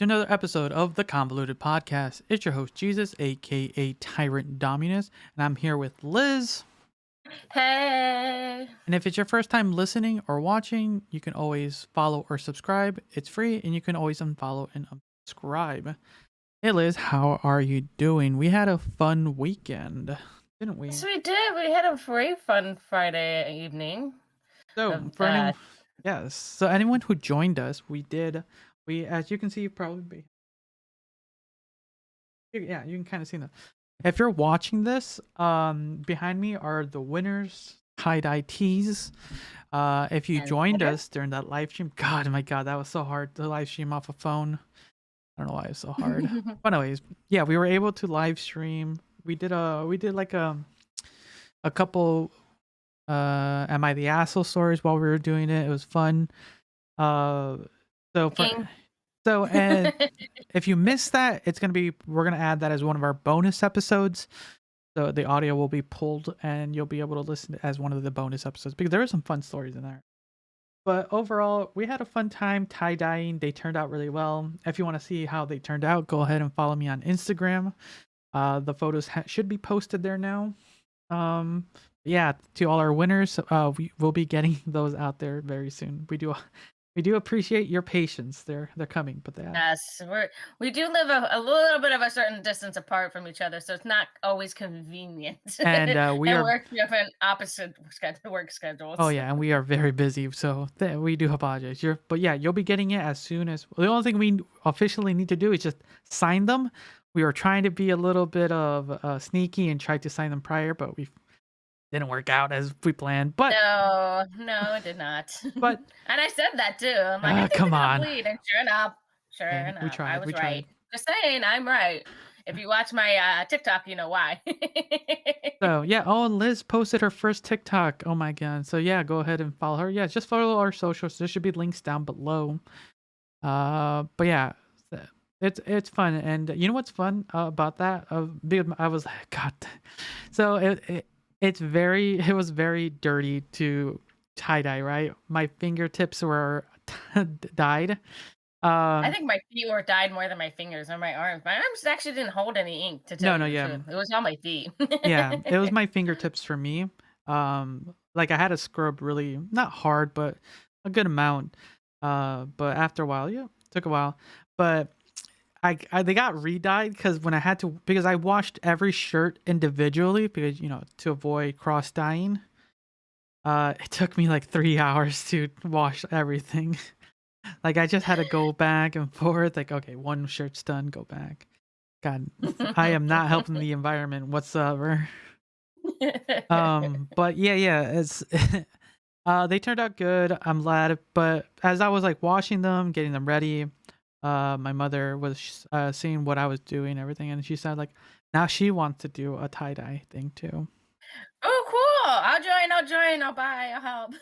to another episode of the Convoluted Podcast. It's your host, Jesus, aka Tyrant Dominus, and I'm here with Liz. Hey. And if it's your first time listening or watching, you can always follow or subscribe. It's free, and you can always unfollow and unsubscribe. Hey, Liz, how are you doing? We had a fun weekend, didn't we? Yes, we did. We had a very fun Friday evening. So, for anyone, yes. So, anyone who joined us, we, as you can see, probably, yeah, you can kind of see that. If you're watching this, behind me are the winners tie-dye tees. If you joined us during that live stream, my God, that was so hard to live stream off a phone. I don't know why it was so hard. But anyways, yeah, we were able to live stream. We did like a couple Am I the Asshole stories while we were doing it. It was fun. And if you missed that, we're gonna add that as one of our bonus episodes. So the audio will be pulled and you'll be able to listen as one of the bonus episodes because there are some fun stories in there. But overall, we had a fun time tie-dyeing. They turned out really well. If you want to see how they turned out, go ahead and follow me on Instagram. The photos should be posted there now. Yeah, to all our winners, we will be getting those out there very soon. We do appreciate your patience. They're coming, but yes, we do live a little bit of a certain distance apart from each other, so it's not always convenient. And we have an opposite work schedules. Oh yeah, and we are very busy, so we do apologize. But yeah, you'll be getting it as soon as. The only thing we officially need to do is just sign them. We were trying to be a little bit of sneaky and try to sign them prior, but we didn't work out as we planned. But no, it did not. But and I said that too. I'm like, I think come on. Bleed. And sure enough, we tried. I was we right. Tried. Just saying, I'm right. If you watch my TikTok, you know why. So yeah. Oh, and Liz posted her first TikTok. Oh my God. So yeah, go ahead and follow her. Yeah, just follow our socials. There should be links down below. But yeah. It's fun, and you know what's fun about that? Because I was like, God. So it was very dirty to tie-dye, right? My fingertips were dyed. I think my feet were dyed more than my fingers or my arms. My arms actually didn't hold any ink to tell you the truth. It was on my feet. Yeah, it was my fingertips for me. Like I had to scrub really not hard, but a good amount. But after a while, yeah, it took a while. But they got re-dyed because I washed every shirt individually because to avoid cross dyeing. It took me like 3 hours to wash everything. Like I just had to go back and forth. Like, okay, one shirt's done, go back. God, I am not helping the environment whatsoever. But yeah, it's they turned out good. I'm glad. But as I was like washing them, getting them ready, my mother was seeing what I was doing, everything, and she said like now she wants to do a tie-dye thing too. Oh, cool! I'll join. I'll buy. I'll help.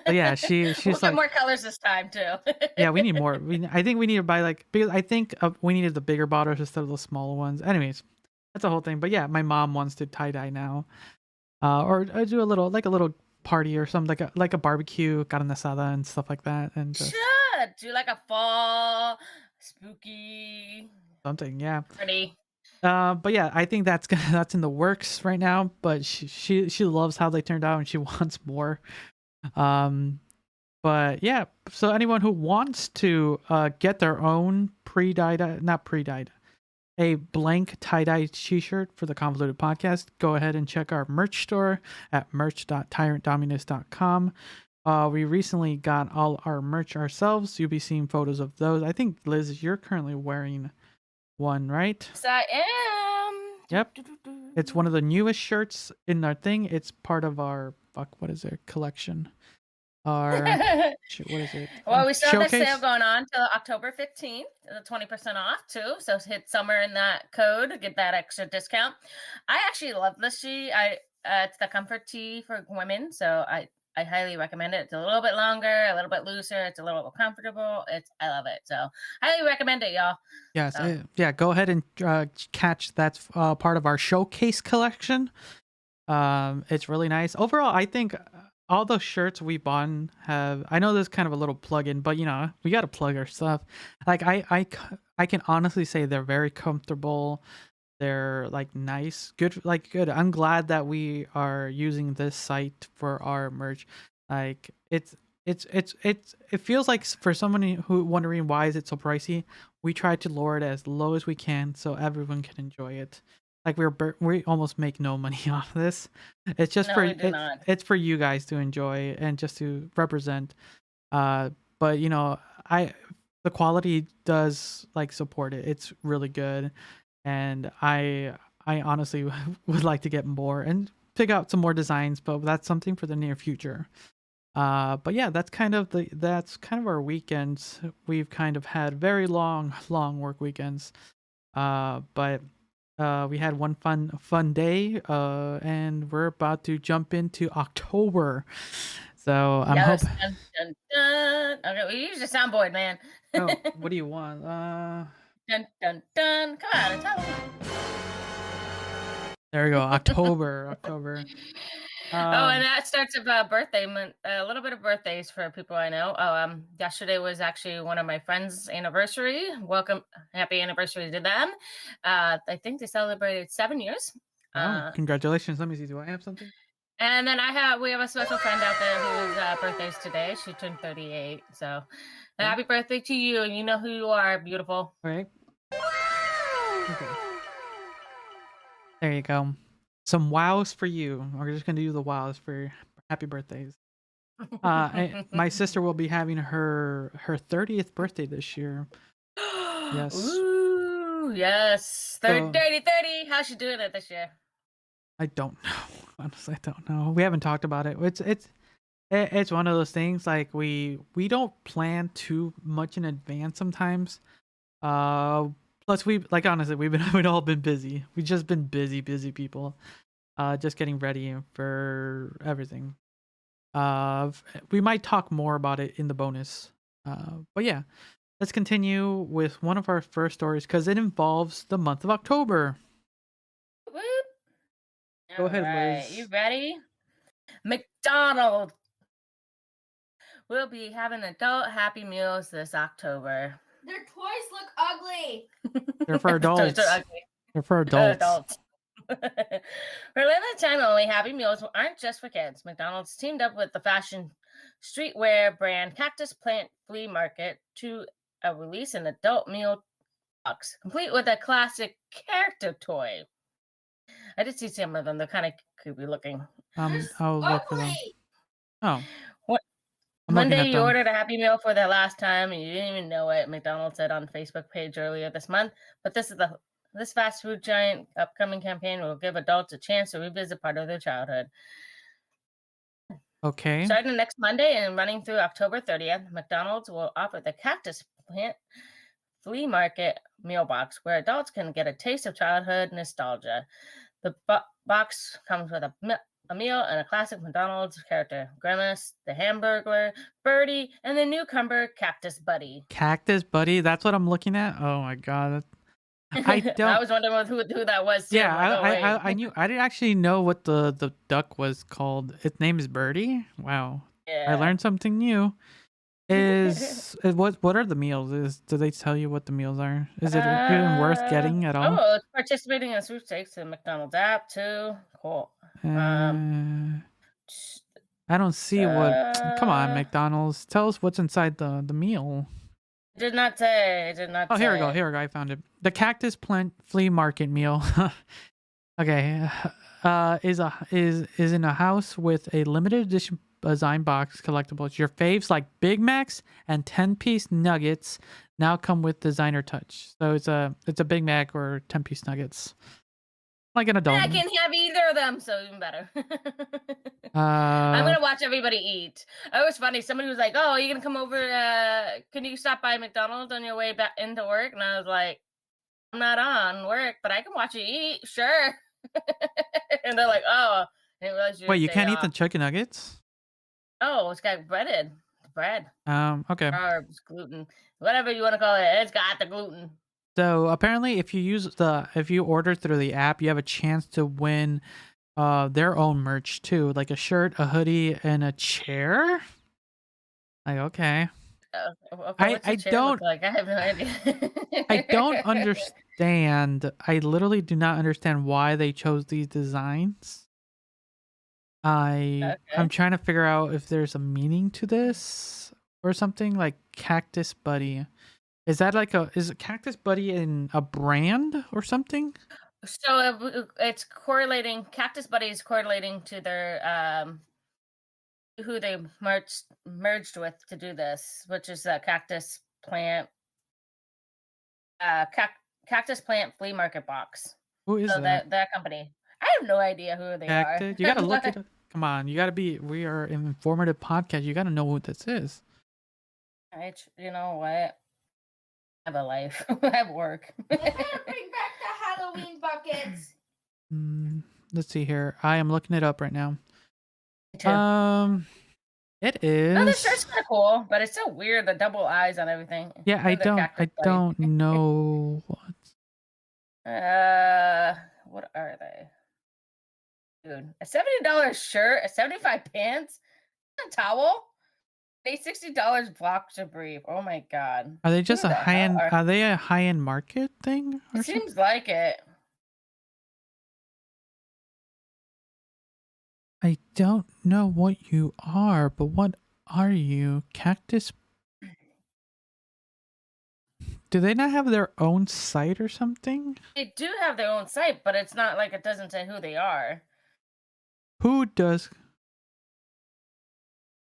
So yeah, she's we'll like get more colors this time too. Yeah, we need more. I think we need to buy because I think we needed the bigger bottles instead of the smaller ones. Anyways, that's a whole thing. But yeah, my mom wants to tie-dye now, or do a little party or something like a barbecue, carne asada and stuff like that, and should do like a fall spooky something. Yeah, pretty. But yeah, I think that's in the works right now. But she loves how they turned out and she wants more. But yeah, so anyone who wants to get their own a blank tie-dye t-shirt for the Convoluted Podcast, go ahead and check our merch store at merch.tyrantdominus.com. We recently got all our merch ourselves. You'll be seeing photos of those. I think, Liz, you're currently wearing one, right? Yes, I am. Yep. It's one of the newest shirts in our thing. It's part of our what is it? Collection. What is it? Well, we still have the sale going on till October 15th, 20% off too. So hit summer in that code to get that extra discount. I actually love this tee. It's the comfort tee for women, so I highly recommend it. It's a little bit longer, a little bit looser. It's a little bit comfortable. I love it. So highly recommend it, y'all. Yes. So. Yeah. Go ahead and catch that's part of our showcase collection. It's really nice. Overall, I think all those shirts we bought have. I know this is kind of a little plug-in, but we got to plug our stuff. Like I can honestly say they're very comfortable. They're like nice, good, like good. I'm glad that we are using this site for our merch. Like it feels like for someone who wondering why is it so pricey, we try to lower it as low as we can so everyone can enjoy it. Like we almost make no money off of this. It's just No, for we do not. it's for you guys to enjoy and just to represent. But I the quality does like support it. It's really good, and I honestly would like to get more and pick out some more designs, but that's something for the near future. But yeah, that's kind of our weekends. We've kind of had very long work weekends. But we had one fun day, and we're about to jump into October. So I'm Yes. hoping. Dun, dun, dun. Okay, we use the soundboard, man. Oh, what do you want? Dun dun dun. Come on, and tell me. There we go. October. Oh, and Um, that starts about birthday month. A little bit of birthdays for people I know. Oh, yesterday was actually one of my friends' anniversary. Welcome, happy anniversary to them. I think they celebrated 7 years. oh, Uh, congratulations. Let me see. Do I have something? and then we have a special friend out there whose birthday's today. She turned 38. So, Okay. happy birthday to you! And you know who you are, beautiful. All right. Okay. There you go. Some wows for you. We're just gonna do the wows for happy birthdays. My sister will be having her 30th birthday this year. Yes. Ooh, yes. 30, So 30, 30. How's she doing it this year? I don't know. Honestly, I don't know. We haven't talked about it. It's one of those things like we don't plan too much in advance sometimes. Uh Plus we like honestly we've all been busy. We've just been busy people. Just getting ready for everything. We might talk more about it in the bonus. But yeah, let's continue with one of our first stories because it involves the month of October. Whoop. Go All ahead, right. You Liz. ready? McDonald's will be having adult Happy Meals this October. Their toys look ugly. They're for Toys are adults. ugly. They're for adults. Adults. For limited time only, Happy Meals aren't just for kids. McDonald's teamed up with the fashion streetwear brand Cactus Plant Flea Market to release an adult meal box, complete with a classic character toy. I did see some of them. They're kind of creepy looking. I'll look for them. Ugly. Oh, What? I'm One looking day at you them. ordered a Happy Meal for the last time and you didn't even know it. McDonald's said on Facebook page earlier this month. But this fast food giant upcoming campaign will give adults a chance to revisit part of their childhood. Okay. Starting next Monday and running through October 30th, McDonald's will offer the Cactus Plant Flea Market Meal Box, where adults can get a taste of childhood nostalgia. The box comes with a meal and a classic McDonald's character, Grimace, the Hamburglar, Birdie, and the newcomer Cactus Buddy. Cactus Buddy, that's what I'm looking at. Oh my god. I don't I was wondering who that was too. Yeah, I'm like, oh, I knew I didn't actually know what the duck was called. Its name is Birdie. Wow. I yeah. learned something new. What are the meals? Do they tell you what the meals are? Is it even worth getting at all? Oh, it's participating in sweepstakes in McDonald's app too. Cool. I don't see what. Come on, Uh, McDonald's. Tell us what's inside the meal. Did not say. Did not Oh, say. here we go. Here we go. I found it. The Cactus Plant Flea Market meal. Okay. Is in a house with a limited edition design box collectibles. Your faves like Big Macs and 10-piece nuggets now come with designer touch. So it's a Big Mac or 10-piece nuggets. Like an adult. I can have either of them, so even better. I'm Uh, gonna watch everybody eat. It was funny. Somebody was like, "Oh, are you gonna come over? Can you stop by McDonald's on your way back into work?" And I was like, "I'm not on work, but I can watch you eat, sure." And they're like, "Oh, I didn't realize wait, you day can't eat off." the chicken nuggets? Oh, it's got bread, Okay. carbs, gluten, whatever you want to call it. It's got the gluten. So apparently, if you order through the app, you have a chance to win their own merch too, like a shirt, a hoodie, and a chair. Like, okay. Okay, I what's the I chair look don't like? I have no I don't idea. understand. I literally do not understand why they chose these designs. I'm Okay. trying to figure out if there's a meaning to this or something like Cactus Buddy. Is that like is Cactus Buddy in a brand or something? So it's correlating. Cactus Buddy is correlating to their who they merged with to do this, which is a cactus plant, uh, cac- cactus plant flea market box. Who is So that? that company, I have no idea who they are. Cactus? You gotta look it up. Come on, you gotta be. We are an informative podcast. You gotta know who this is. You know what? I have a life. I have work. They better bring back the Halloween buckets. Let's see here. I am looking it up right now. Me too. It No, this is. shirt's kind of cool, but it's so weird. The double eyes on everything. Yeah, I And the don't. cactus I buddy. don't know what. What are they? Dude, a $70 shirt, a 75 pants, a towel, a $60 boxer brief. Oh my god. Are they Who just a the high hell end? are? Are they a high end market thing or It something? seems like it. I don't know what you are, but what are you? Cactus? Do they not have their own site or something? They do have their own site, but it's not like it doesn't say who they are. Who does?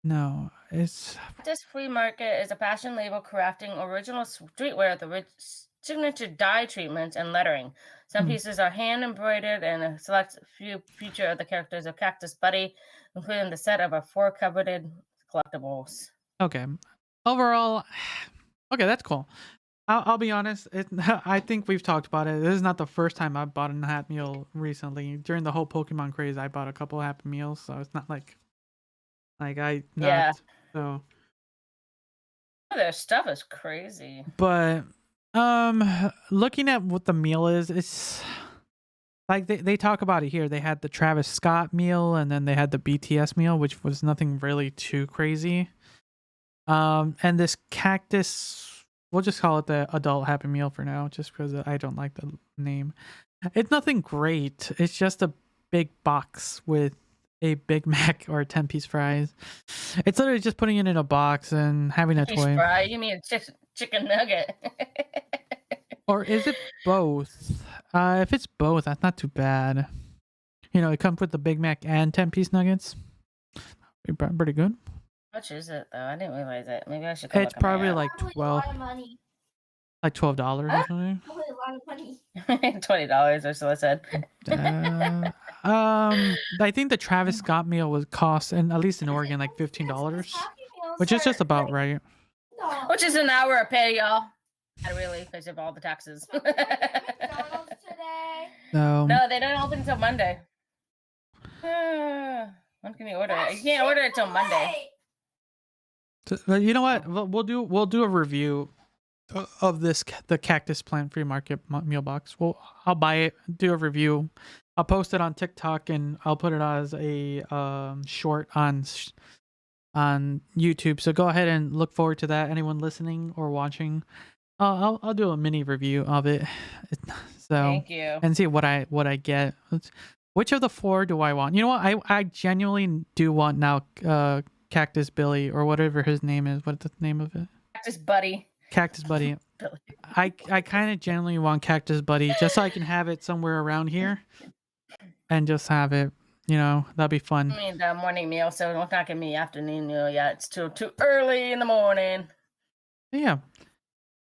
No, it's This flea market is a fashion label crafting original streetwear with rich signature dye treatments and lettering. Some Hmm. pieces are hand embroidered and a select few feature of the characters of Cactus Buddy, including the set of 4 coveted collectibles. okay. Overall, okay, that's cool. I'll be honest. I think we've talked about it. This is not the first time I've bought a Happy Meal recently. During the whole Pokemon craze, I bought a couple of Happy Meals, so it's not like I not. Yeah. So, Their stuff is crazy. but looking at what the meal is, it's like they talk about it here. They had the Travis Scott meal, and then they had the BTS meal, which was nothing really too crazy. And this cactus, we'll just call it the adult Happy Meal for now, just because I don't like the name. It's nothing great. It's just a big box with a Big Mac or 10-piece fries. It's literally just putting it in a box and having a Fish toy. fry? You mean chicken nugget? Or is it both? If it's both, that's not too bad. You know, it comes with the Big Mac and 10-piece nuggets. Pretty good. How much is it though? I didn't realize it. Maybe I should. It's probably like Probably a 12, lot of money. like $12 or something. Probably a lot of money. $20 or so. I said. I think the Travis Scott meal was cost, and at least in Oregon, like $15, which is just about right. No. Which is an hour of pay, y'all. Not really, because of all the taxes. McDonald's today. So No, they don't open until Monday. When can you order it? You can't order it till Monday. you know what? We'll do a review of the Cactus Plant Free Market meal box. I'll buy it, do a review. I'll post it on TikTok, and I'll put it as a short on YouTube. So go ahead and look forward to that. Anyone listening or watching, I'll do a mini review of it. So Thank you. and see what I get. Which of the 4 do I want? You know what? I genuinely do want now Cactus Billy or whatever his name is. What's the name of it? Cactus Buddy. Cactus Buddy. Billy. I kind of genuinely want Cactus Buddy just so I can have it somewhere around here and just have it. You know, that'd be fun. I mean the morning meal, so don't knock at me afternoon meal yet. It's too early in the morning. Yeah.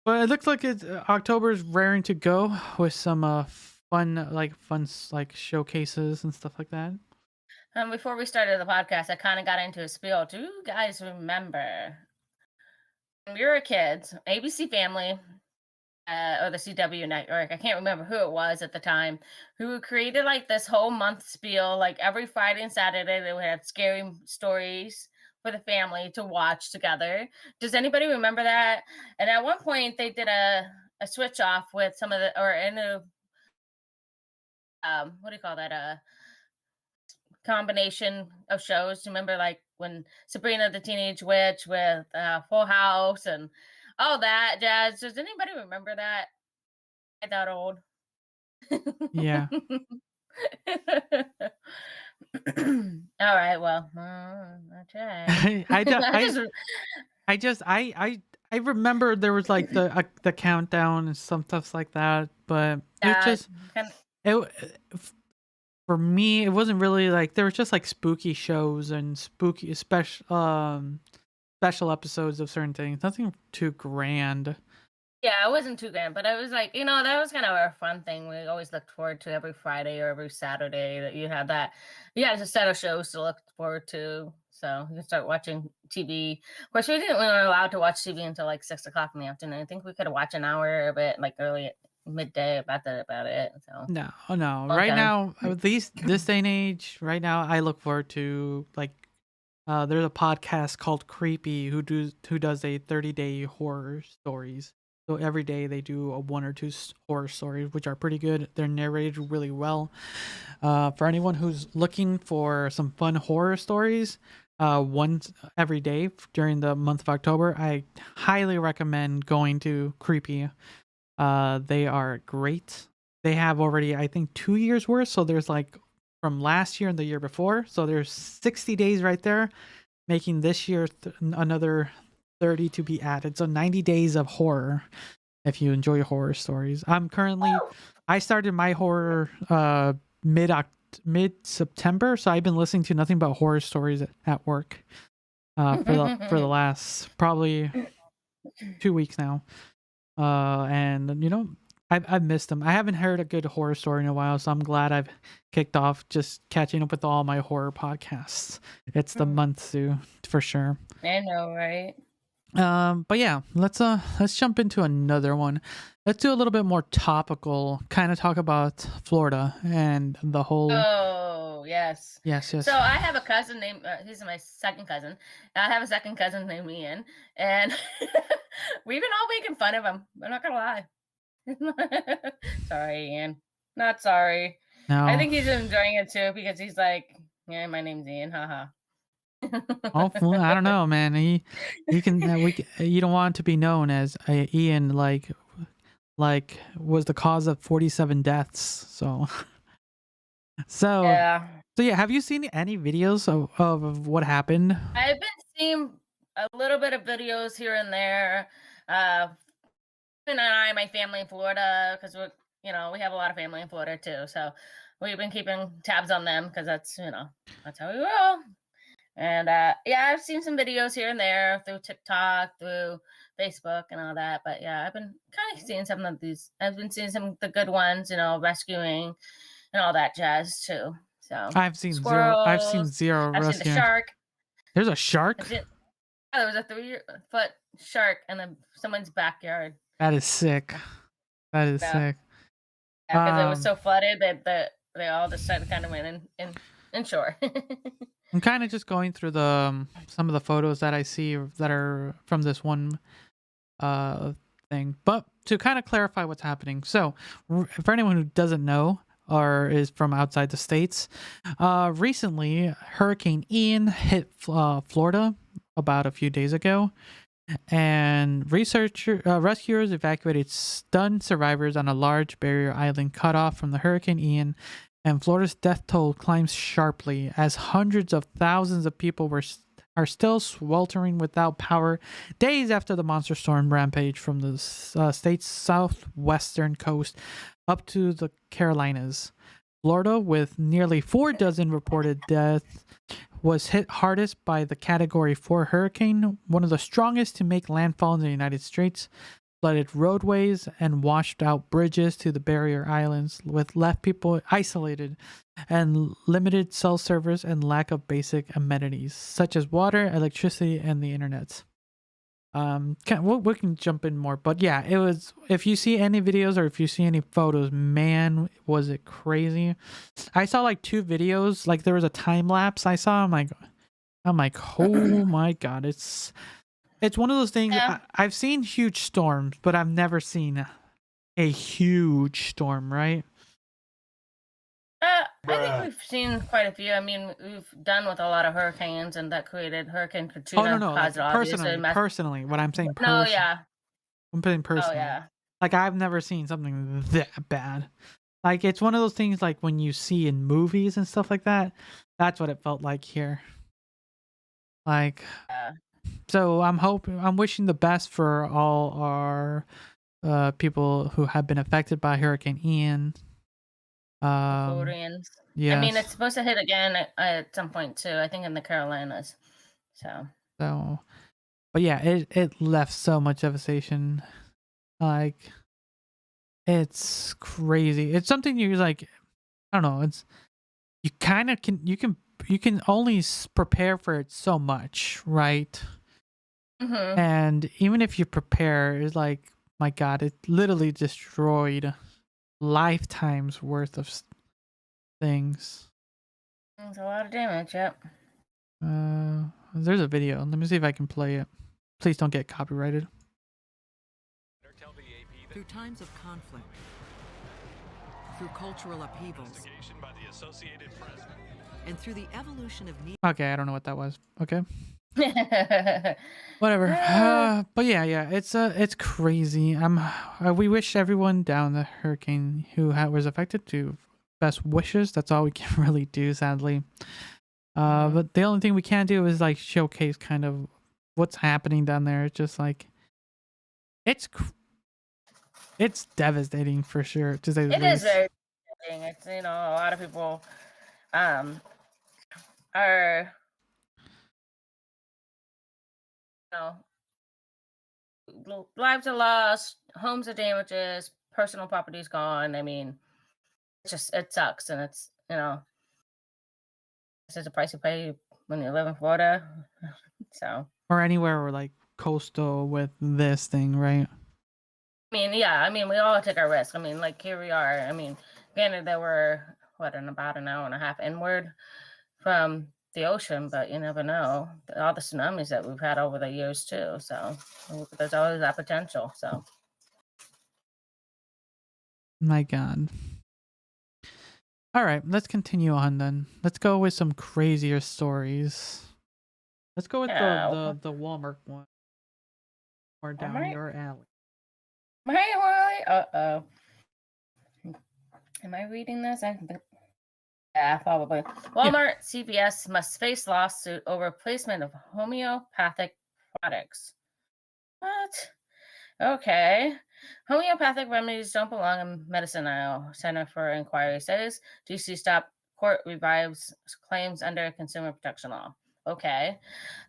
But it looks like October's raring to go with some fun showcases and stuff like that. Before we started the podcast, I kind of got into a spiel. Do you guys remember when we were kids, ABC Family or the CW network? I can't remember who it was at the time, who created like this whole month spiel. Like every Friday and Saturday, they would have scary stories for the family to watch together. Does anybody remember that? And at one point, they did a switch off with some of the, or in a what do you call that? combination of shows. Remember, like when Sabrina the Teenage Witch with Full House and all that jazz. Does anybody remember that? I that old. Yeah. All right. Well, I tried. I don't, I just I just I remember there was like the countdown and some stuff like that, but it just kind it for me it wasn't really like there was just like spooky shows and spooky special episodes of certain things. Nothing too grand. yeah, it wasn't too grand, but I was like, that was kind of a fun thing. We always looked forward to every Friday or every Saturday that you had that. You had a set of shows to look forward to. So you could start watching TV. Of course, we weren't allowed to watch TV until like 6 o'clock in the afternoon. I think we could watch an hour of it, like early midday about it. So No, no. well Right done. now, at least this day and age, right now, I look forward to like there's a podcast called Creepy who does a 30-day horror stories. So every day they do a one or two horror stories, which are pretty good. They're narrated really well. For anyone who's looking for some fun horror stories, once every day during the month of October, I highly recommend going to Creepy. They are great. They have already, I think, 2 years worth. So there's like from last year and the year before. So there's 60 days right there, making this year another 30 to be added. So 90 days of horror if you enjoy horror stories. I started my horror mid September, so I've been listening to nothing but horror stories at work for the last probably 2 weeks now. And I've missed them. I haven't heard a good horror story in a while, so I'm glad I've kicked off just catching up with all my horror podcasts. It's the month to for sure. I know, right? But yeah, let's jump into another one. Let's do a little bit more topical, kind of talk about Florida and the whole. Oh, yes. Yes. So I have a cousin named, he's my second cousin. I have a second cousin named Ian, and we've been all making fun of him. I'm not gonna lie. Sorry, Ian. Not sorry. No. I think he's enjoying it too because he's like, yeah, my name's Ian, haha. Hopefully, I don't know, man. You don't want to be known as Ian, like was the cause of 47 deaths. So Yeah. So yeah, have you seen any videos of what happened? I've been seeing a little bit of videos here and there. And my family in Florida, because we have a lot of family in Florida too. So we've been keeping tabs on them because that's how we roll. And yeah, I've seen some videos here and there through TikTok, through Facebook, and all that. But yeah, I've been kind of seeing some of these. I've been seeing some of the good ones, rescuing and all that jazz too. So I've seen squirrels, zero I've seen rescue. the shark. There's a shark? There was a 3-foot shark in someone's backyard. That is sick. That is sick. Yeah, because it was so flooded that they all just kind of went in shore. I'm kind of just going through some of the photos that I see that are from this one thing. But to kind of clarify what's happening. So for anyone who doesn't know or is from outside the States, recently Hurricane Ian hit Florida about a few days ago. And rescuers evacuated stunned survivors on a large barrier island cut off from the Hurricane Ian, and Florida's death toll climbs sharply as hundreds of thousands of people are still sweltering without power days after the monster storm rampage from the state's southwestern coast up to the Carolinas. Florida, with nearly 4 dozen reported deaths, was hit hardest by the Category 4 hurricane, one of the strongest to make landfall in the United States, flooded roadways and washed out bridges to the barrier islands, with left people isolated and limited cell service and lack of basic amenities such as water, electricity, and the internet. We can jump in more, but yeah, it was. If you see any videos or if you see any photos, man, was it crazy! I saw like 2 videos. Like there was a time lapse I saw. I'm like, oh my god! It's one of those things. Yeah. I've seen huge storms, but I've never seen a huge storm. Right? I think we've seen quite a few. I mean, we've done with a lot of hurricanes, and that created Hurricane Oh no, Katrina, no, like caused obviously personally, what I'm saying No, person. yeah. I'm putting Oh, personally. yeah. Like I've never seen something that bad. Like it's one of those things like when you see in movies and stuff like that. That's what it felt like here. Like Yeah. so I'm wishing the best for all our people who have been affected by Hurricane Ian. Floridians. I mean, it's Yes. supposed to hit again at some point too. I think in the Carolinas. So But yeah, it left so much devastation. Like it's crazy. It's something you like. I don't know. It's you kind of can only prepare for it so much, right? Mhm. And even if you prepare, it's like my God, it literally destroyed lifetimes worth of things. There's a lot of damage. Yep. There's a video. Let me see if I can play it. Please don't get copyrighted. Through times of conflict, through cultural upheavals, and through the evolution of Okay, I don't know what that was. Okay. Whatever. But yeah, it's crazy. We wish everyone down the hurricane who was affected to best wishes. That's all we can really do, sadly. But the only thing we can do is like showcase kind of what's happening down there. It's just like it's devastating for sure, to say the It is least. very devastating. It's a lot of people are lives are lost, homes are damages, personal property's gone. I mean, it sucks, and it's this is a price you pay when you live in Florida. So Or anywhere or like coastal with this thing, right? I mean, we all take our risk. I mean, like here we are. I mean, granted, there were in about an hour and a half inward from the ocean, but you never know. All the tsunamis that we've had over the years too. So there's always that potential. So My God. All right, let's continue on then. Let's go with some crazier stories. Let's go with the Walmart one. Or down Walmart? your alley. Uh-oh. Am I reading this? Yeah, probably. Walmart, CVS must face lawsuit over placement of homeopathic products. What? Okay. Homeopathic remedies don't belong in medicine aisle. Center for Inquiry says DC stop court revives claims under consumer protection law. Okay.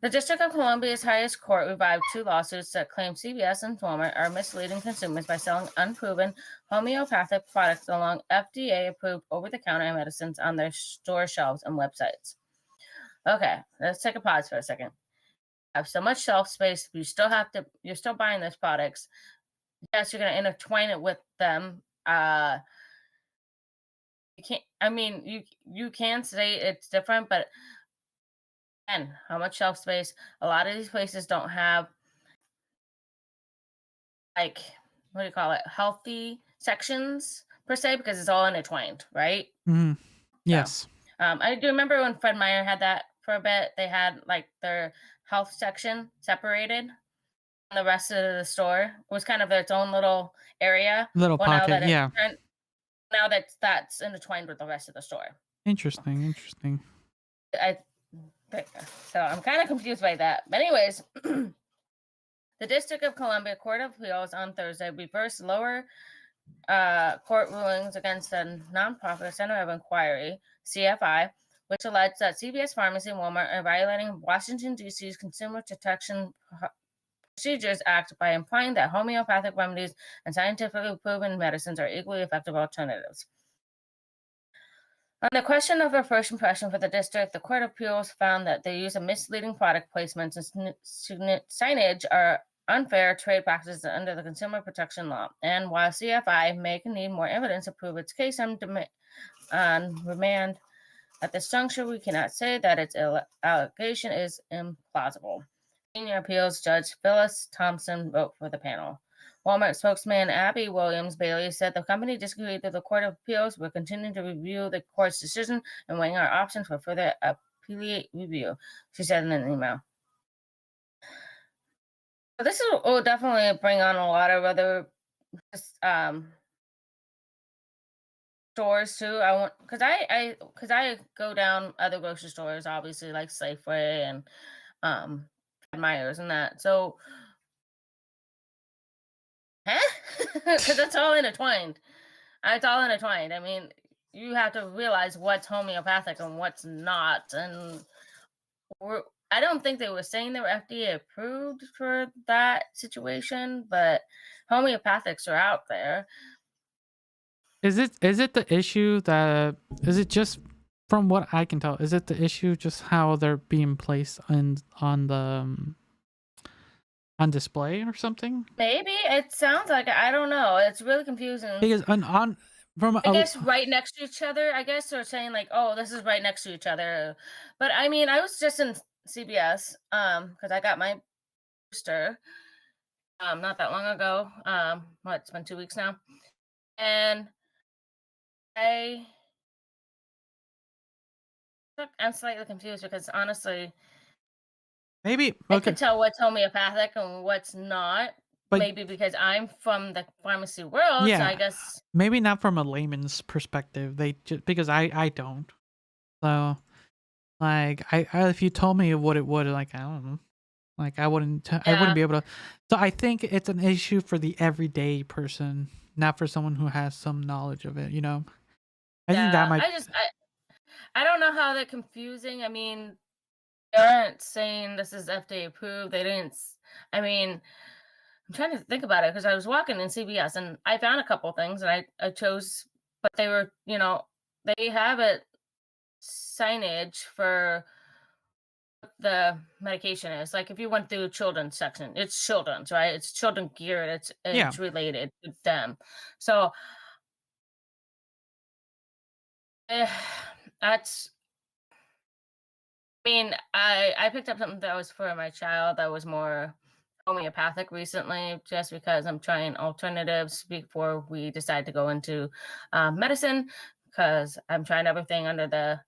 The District of Columbia's highest court revived 2 lawsuits that claim CVS and Walmart are misleading consumers by selling unproven homeopathic products along FDA-approved over-the-counter medicines on their store shelves and websites. Okay, let's take a pause for a second. Have so much shelf space, you're still buying those products. Yes, you're going to intertwine it with them. You can't. I mean, you can say it's different, but again, how much shelf space? A lot of these places don't have like what do you call it? Healthy sections per se, because it's all intertwined, right? Mm-hmm. Yes. So, I do remember when Fred Meyer had that for a bit. They had like their health section separated. The rest of the store it was kind of its own little area. Little pocket, yeah. Now that's intertwined with the rest of the store. Interesting. So I'm kind of confused by that. But anyways, the District of Columbia Court of Appeals on Thursday reversed lower court rulings against the nonprofit Center of Inquiry, CFI, which alleged that CVS Pharmacy and Walmart are violating Washington, D.C.'s Consumer Protection Procedures Act by implying that homeopathic remedies and scientifically proven medicines are equally effective alternatives. On the question of a first impression for the district, the Court of Appeals found that the use of misleading product placements and signage are unfair trade practices under the Consumer Protection Law. And while CFI may need more evidence to prove its case on remand, at this juncture, we cannot say that its allegation is implausible. Senior Appeals Judge Phyllis Thompson wrote for the panel. Walmart spokesman Abby Williams-Bailey said the company disagreed with the Court of Appeals. We're continuing to review the court's decision and weighing our options for further appellate review, she said in an email. So this will definitely bring on a lot of other stores too. I want because I go down other grocery stores, obviously like Safeway and Myers and that. So, because it's all intertwined. It's all intertwined. I mean, you have to realize what's homeopathic and what's not. And I don't think they were saying they were FDA approved for that situation, but homeopathics are out there. Is it the issue that is it just from what I can tell? Is it the issue just how they're being placed on display or something? Maybe it sounds like I don't know. It's really confusing. Because I guess right next to each other. I guess they're saying like, oh, this is right next to each other. But I mean, I was just in CBS because I got my booster not that long ago. It's been 2 weeks now, and I'm slightly confused because honestly, maybe I could tell what's homeopathic and what's not. But maybe because I'm from the pharmacy world, so I guess maybe not from a layman's perspective. They just because I don't. So, like, I if you told me what it would, like, I don't know, like I wouldn't be able to. So I think it's an issue for the everyday person, not for someone who has some knowledge of it. You know, I think that might. I don't know how they're confusing. I mean, they aren't saying this is FDA approved. They didn't. I mean, I'm trying to think about it because I was walking in CVS and I found a couple things and I chose, but they were, they have a signage for what the medication is. Like if you went through children's section, it's children's, right? It's children gear. It's related to them. So that's. I mean, I picked up something that was for my child that was more homeopathic recently, just because I'm trying alternatives before we decide to go into medicine, because I'm trying everything under the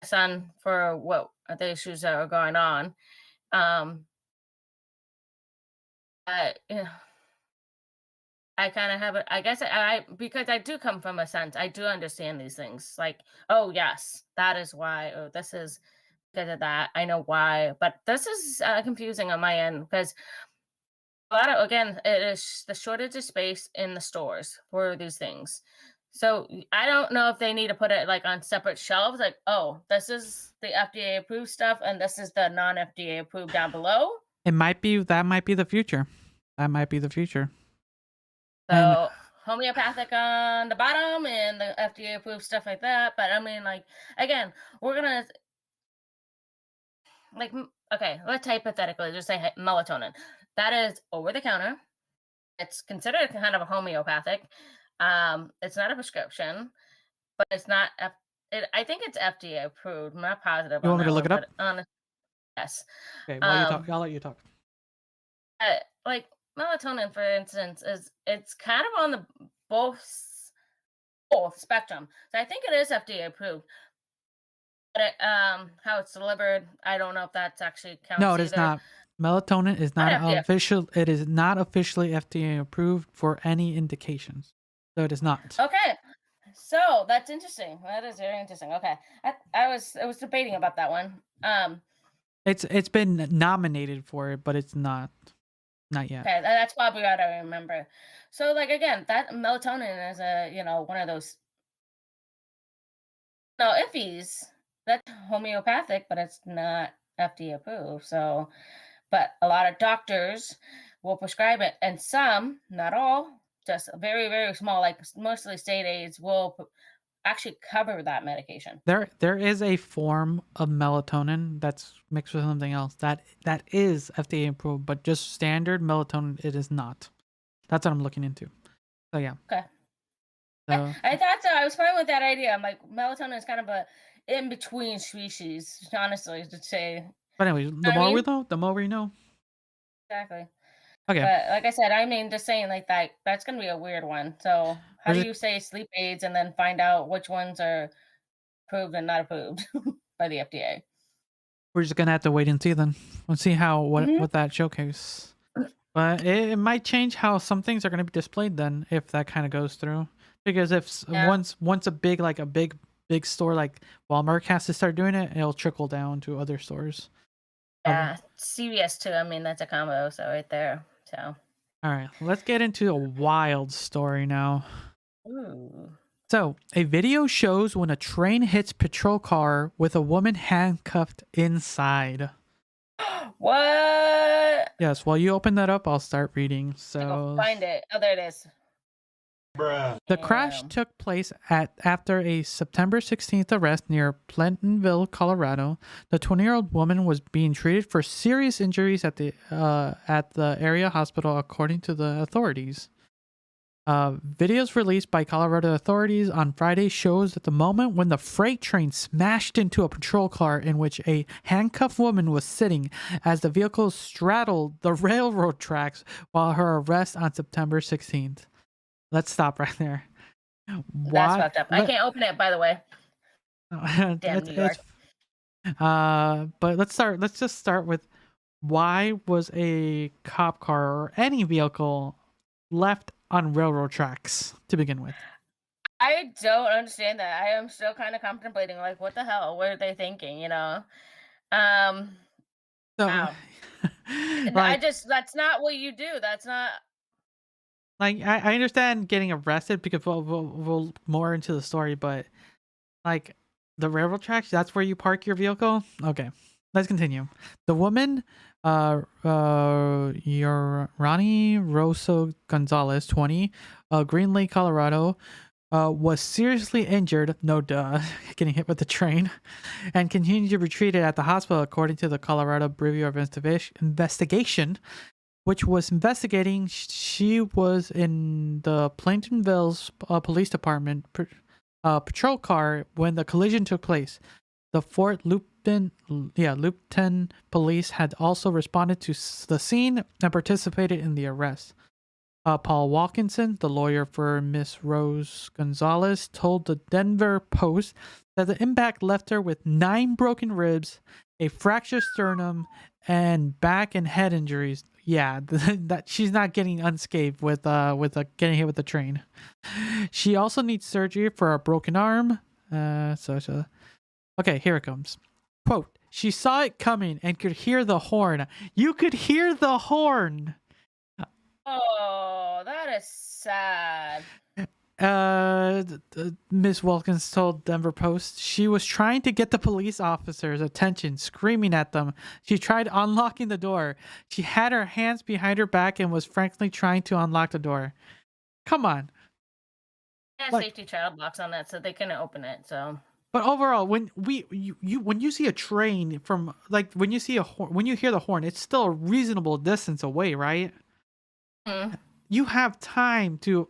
sun for what the issues that are going on. I kind of have it. I guess because I do come from a sense, I do understand these things. Like, oh yes, that is why. Oh, this is because of that. I know why, but this is confusing on my end because a lot of, again, it is the shortage of space in the stores for these things. So I don't know if they need to put it like on separate shelves, like, oh, this is the FDA approved stuff and this is the non-FDA approved down below. That might be the future. That might be the future. So homeopathic on the bottom and the FDA approved stuff like that. But I mean, like, again, we're gonna like, okay, let's hypothetically just say melatonin. That is over the counter. It's considered kind of a homeopathic. It's not a prescription, but it's not. I think it's FDA approved. I'm not positive. You want me to look it up? Yes. Okay. While you talk, I'll let you talk. Like melatonin, for instance, it's kind of on the both spectrum. So I think it is FDA approved. But how it's delivered, I don't know if that's actually counts. No, it is not. Melatonin is not official. It is not officially FDA approved for any indications. So it is not. Okay, so that's interesting. That is very interesting. Okay, I was debating about that one. It's been nominated for it, but it's not yet. Okay, that's probably what I remember. So like again, that melatonin is one of those iffies. That's homeopathic, but it's not FDA approved. So, but a lot of doctors will prescribe it, and some, not all, just very, very small, like mostly state aids, will actually cover that medication. There is a form of melatonin that's mixed with something else that is FDA approved, but just standard melatonin, it is not. That's what I'm looking into. So yeah. Okay. So, I thought so. I was fine with that idea. I'm like, melatonin is kind of a in between species, honestly, to say. But anyways, the more we know, the more we know. Exactly. Okay. But like I said, I mean, just saying like that's gonna be a weird one. So how Is do it- you say sleep aids and then find out which ones are approved and not approved by the FDA? We're just gonna have to wait and see then. Let's see how Mhm. what that showcase. But it might change how some things are gonna be displayed then if that kind of goes through. Because if Yeah. once a big store like Walmart has to start doing it, it'll trickle down to other stores. Yeah, CVS too. I mean, that's a combo. So right there. So. All right, let's get into a wild story now. Ooh. So, a video shows when a train hits patrol car with a woman handcuffed inside. What? Yes, while you open that up, I'll start reading. Go So, find it. Oh, there it is. the crash Damn. took place after a September 16th arrest near Pleasantville, Colorado. The 20-year-old woman was being treated for serious injuries at the area hospital, according to the authorities. Videos released by Colorado authorities on Friday shows that the moment when the freight train smashed into a patrol car in which a handcuffed woman was sitting as the vehicle straddled the railroad tracks while her arrest on September 16th. Let's stop right there. That's fucked up. I can't open it, by the way. Damn New York. But let's just start with why was a cop car or any vehicle left on railroad tracks to begin with? I don't understand that. I am still kind of contemplating, like, what the hell? What are they thinking? You know? So, Wow. That's not what you do. That's not. Like, I understand getting arrested because we'll more into the story, but like the railroad tracks, that's where you park your vehicle. Okay, let's continue. The woman, your Ronnie Rosso Gonzalez, 20, Green Lake, Colorado, was seriously injured, no duh, getting hit with the train, and continued to be treated at the hospital, according to the Colorado Bureau of Investigation, which was investigating. She was in the Plaintonville's police department patrol car when the collision took place. The Fort Lupton police had also responded to the scene and participated in the arrest. Paul Wilkinson, the lawyer for Miss Rose Gonzalez, told the Denver Post that the impact left her with 9 broken ribs, a fractured sternum, and back and head injuries. Yeah, that she's not getting unscathed with getting hit with the train. She also needs surgery for a broken arm. Okay, here it comes. Quote, she saw it coming and could hear the horn. You could hear the horn. Oh, that is sad. Miss Wilkins told Denver Post she was trying to get the police officers' attention, screaming at them. She tried unlocking the door. She had her hands behind her back and was frankly trying to unlock the door. Come on. Yeah, safety child locks on that, so they couldn't open it. So. But overall, when you see a train from, like, when you see a horn, when you hear the horn, it's still a reasonable distance away, right? Mm. You have time to.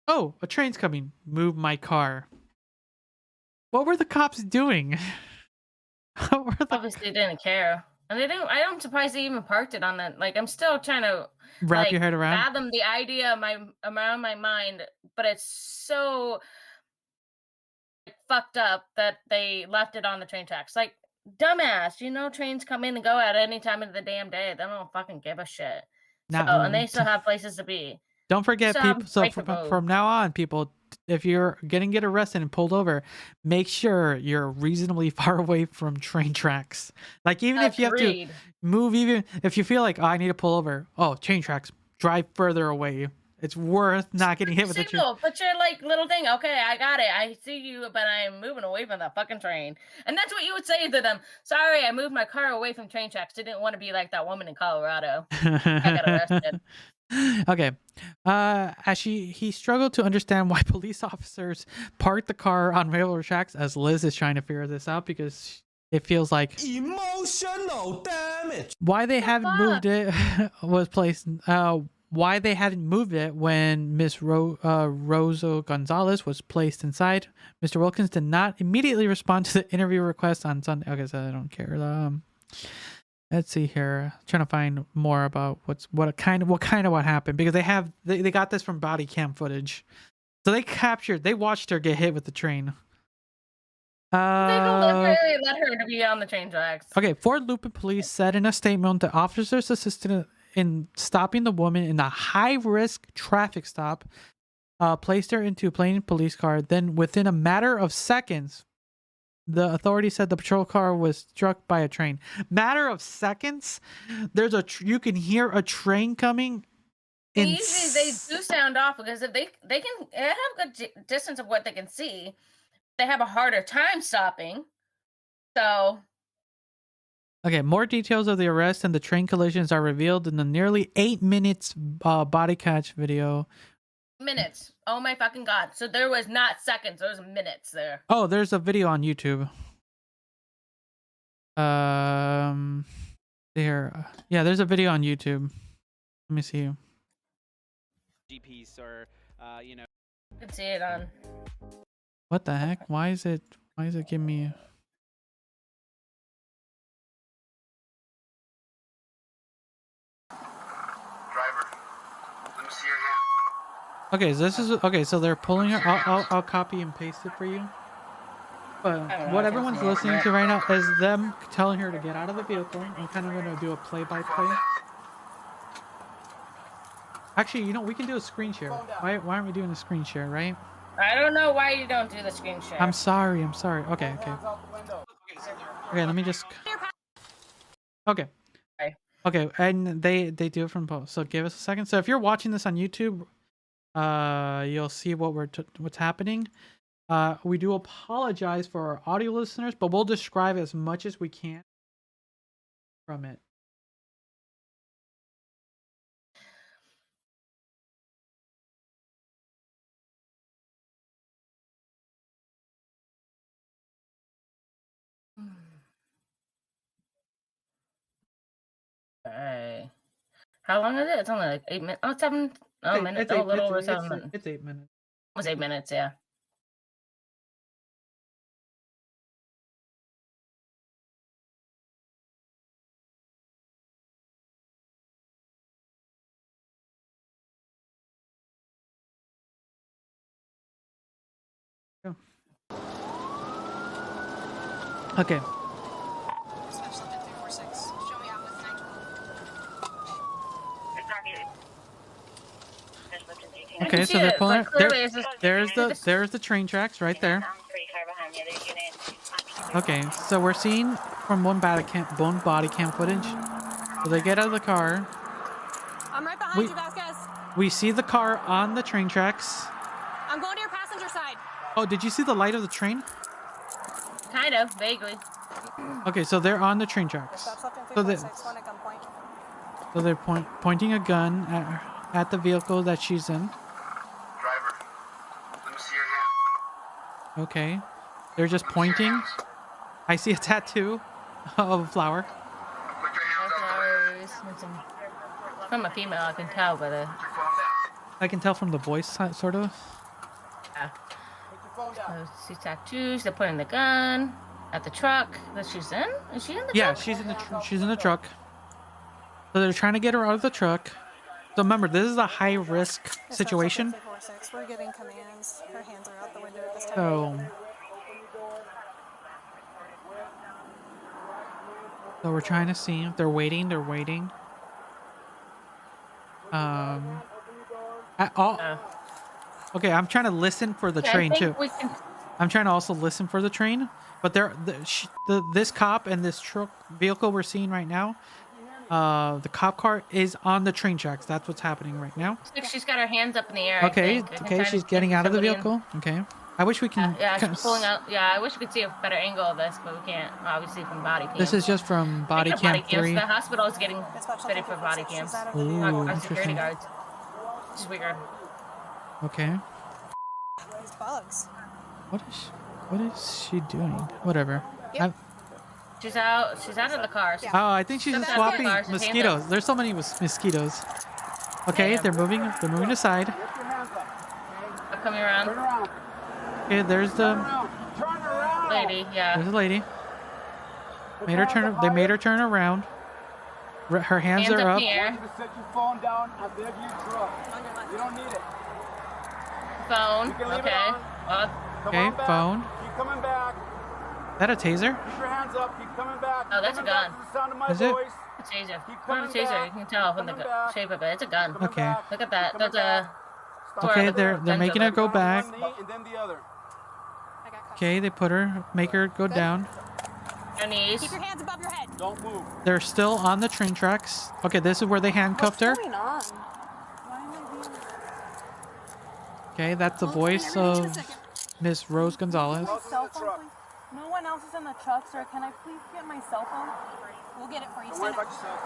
Oh, a train's coming. Move my car. What were the cops doing? Obviously, they didn't care, and they didn't. I'm surprised they even parked it on that. Like, I'm still trying to wrap your head around. Fathom the idea around my mind, but it's so fucked up that they left it on the train tracks. Like, dumbass, you know, trains come in and go at any time of the damn day. They don't fucking give a shit. And they still have places to be. Don't forget, people. So from now on, people, if you're gonna get arrested and pulled over, make sure you're reasonably far away from train tracks. Like, even if you have to move, even if you feel like, oh, I need to pull over, oh, train tracks, drive further away. It's worth not getting hit with the train. Put your little thing. Okay, I got it. I see you, but I'm moving away from the fucking train. And that's what you would say to them. Sorry, I moved my car away from train tracks. Didn't want to be like that woman in Colorado. I got arrested. Okay. As he struggled to understand why police officers parked the car on railroad tracks, as Liz is trying to figure this out because it feels like emotional damage. Why they haven't moved it was placed. Why they hadn't moved it when Miss Rosa Gonzalez was placed inside. Mr. Wilkins did not immediately respond to the interview request on Sunday. Okay, so I don't care. Let's see here. Trying to find more about what happened, because they got this from body cam footage. So they watched her get hit with the train. They deliberately let her to be on the train tracks. Okay, Fort Lupin police said in a statement that officers assisted in stopping the woman in a high-risk traffic stop, placed her into a plain police car. Then, within a matter of seconds, the authorities said the patrol car was struck by a train. Matter of seconds? You can hear a train coming. Usually they do sound off, because if they have a good distance of what they can see, they have a harder time stopping. So, okay, more details of the arrest and the train collisions are revealed in the nearly 8 minutes body catch video. Minutes. Oh my fucking god. So there was not seconds, there was minutes there. Oh, there's a video on YouTube. There's a video on YouTube. Let me see. GPs or You can see it on. What the heck? Why is it giving me? Driver, let me see your hand. Okay, so this is okay. So they're pulling her. I'll copy and paste it for you. But what everyone's listening to right now is them telling her to get out of the vehicle. I'm kind of gonna do a play-by-play. Actually, we can do a screen share. Why aren't we doing a screen share, right? I don't know why you don't do the screen share. I'm sorry. Okay, let me just. Okay. Okay, and they do it from both. So give us a second. So if you're watching this on YouTube, you'll see what's happening. We do apologize for our audio listeners, but we'll describe as much as we can from it. Okay. How long is it? It's only like 8 minutes. Oh, 7 minutes. A little over 7 minutes. It's 8 minutes. It was 8 minutes, yeah. Okay. Okay, so they're pulling. There's the train tracks right there. Okay, so we're seeing from one body cam footage. So they get out of the car. I'm right behind you, Vasquez. We see the car on the train tracks. I'm going to your passenger side. Oh, did you see the light of the train? Kind of, vaguely. Okay, so they're on the train tracks. So they're pointing a gun at the vehicle that she's in. Driver, let me see your hand. Okay, they're just pointing. I see a tattoo of a flower. Put your hands out the way. From a female, I can tell by the. Put your phone down. I can tell from the voice, sort of. Yeah. See tattoos. They're pointing the gun at the truck that she's in. Is she in the truck? Yeah, she's in the truck. So they're trying to get her out of the truck. So remember, this is a high-risk situation. We're getting commands. Her hands are out the window at this time. So we're trying to see if they're waiting. Okay, I'm trying to listen for the train too. I'm trying to also listen for the train, but this cop and this truck vehicle we're seeing right now, the cop car is on the train tracks. That's what's happening right now. She's got her hands up in the air. Okay, she's getting out of the vehicle. Okay, I wish we can. Yeah, she's pulling out. Yeah, I wish we could see a better angle of this, but we can't. Obviously, from body cam. This is just from body cam 3. The hospital is getting fitted for body cams. Ooh, Our security interesting. guards. Which is weird. Okay. These bugs. What is she doing? Whatever. Yep. She's out of the car. Yeah. Oh, I think she's just swapping mosquitoes. There's so many mosquitoes. Okay, they're moving aside. I'm coming around. Okay, there's the Lady, yeah. there's a lady. They made her turn around. Her hands are up. here. You set your phone down at the edge of your truck. You don't need it. Phone. You can leave it Okay. on. Well, Come Okay, on back. phone. Keep coming back. Is that a taser? Keep your hands up. Keep coming back. Oh, that's Keep a coming back gun. to the sound of my Is it? voice. it's a taser. Keep Not a coming taser. back. You can tell from the Coming back. shape of it. It's a gun. Coming Okay. back. Look at that. Coming There's a. Stop. Okay, the they're guns making are her go like- back. One knee and then the other. I got cuffs. Okay, they put her, make her go down. Her knees. Keep your hands above your head. Don't move. They're still on the train tracks. Okay, this is where they handcuffed her. What's going on? Why am I being... Okay, that's the Hold on, voice everybody, of just a second. Miss Rose Gonzalez. Close to Cell the phone, truck. please. No one else is in the truck, sir. Can I please get my cell phone? We'll get it for you. Don't worry Stand about up. yourself.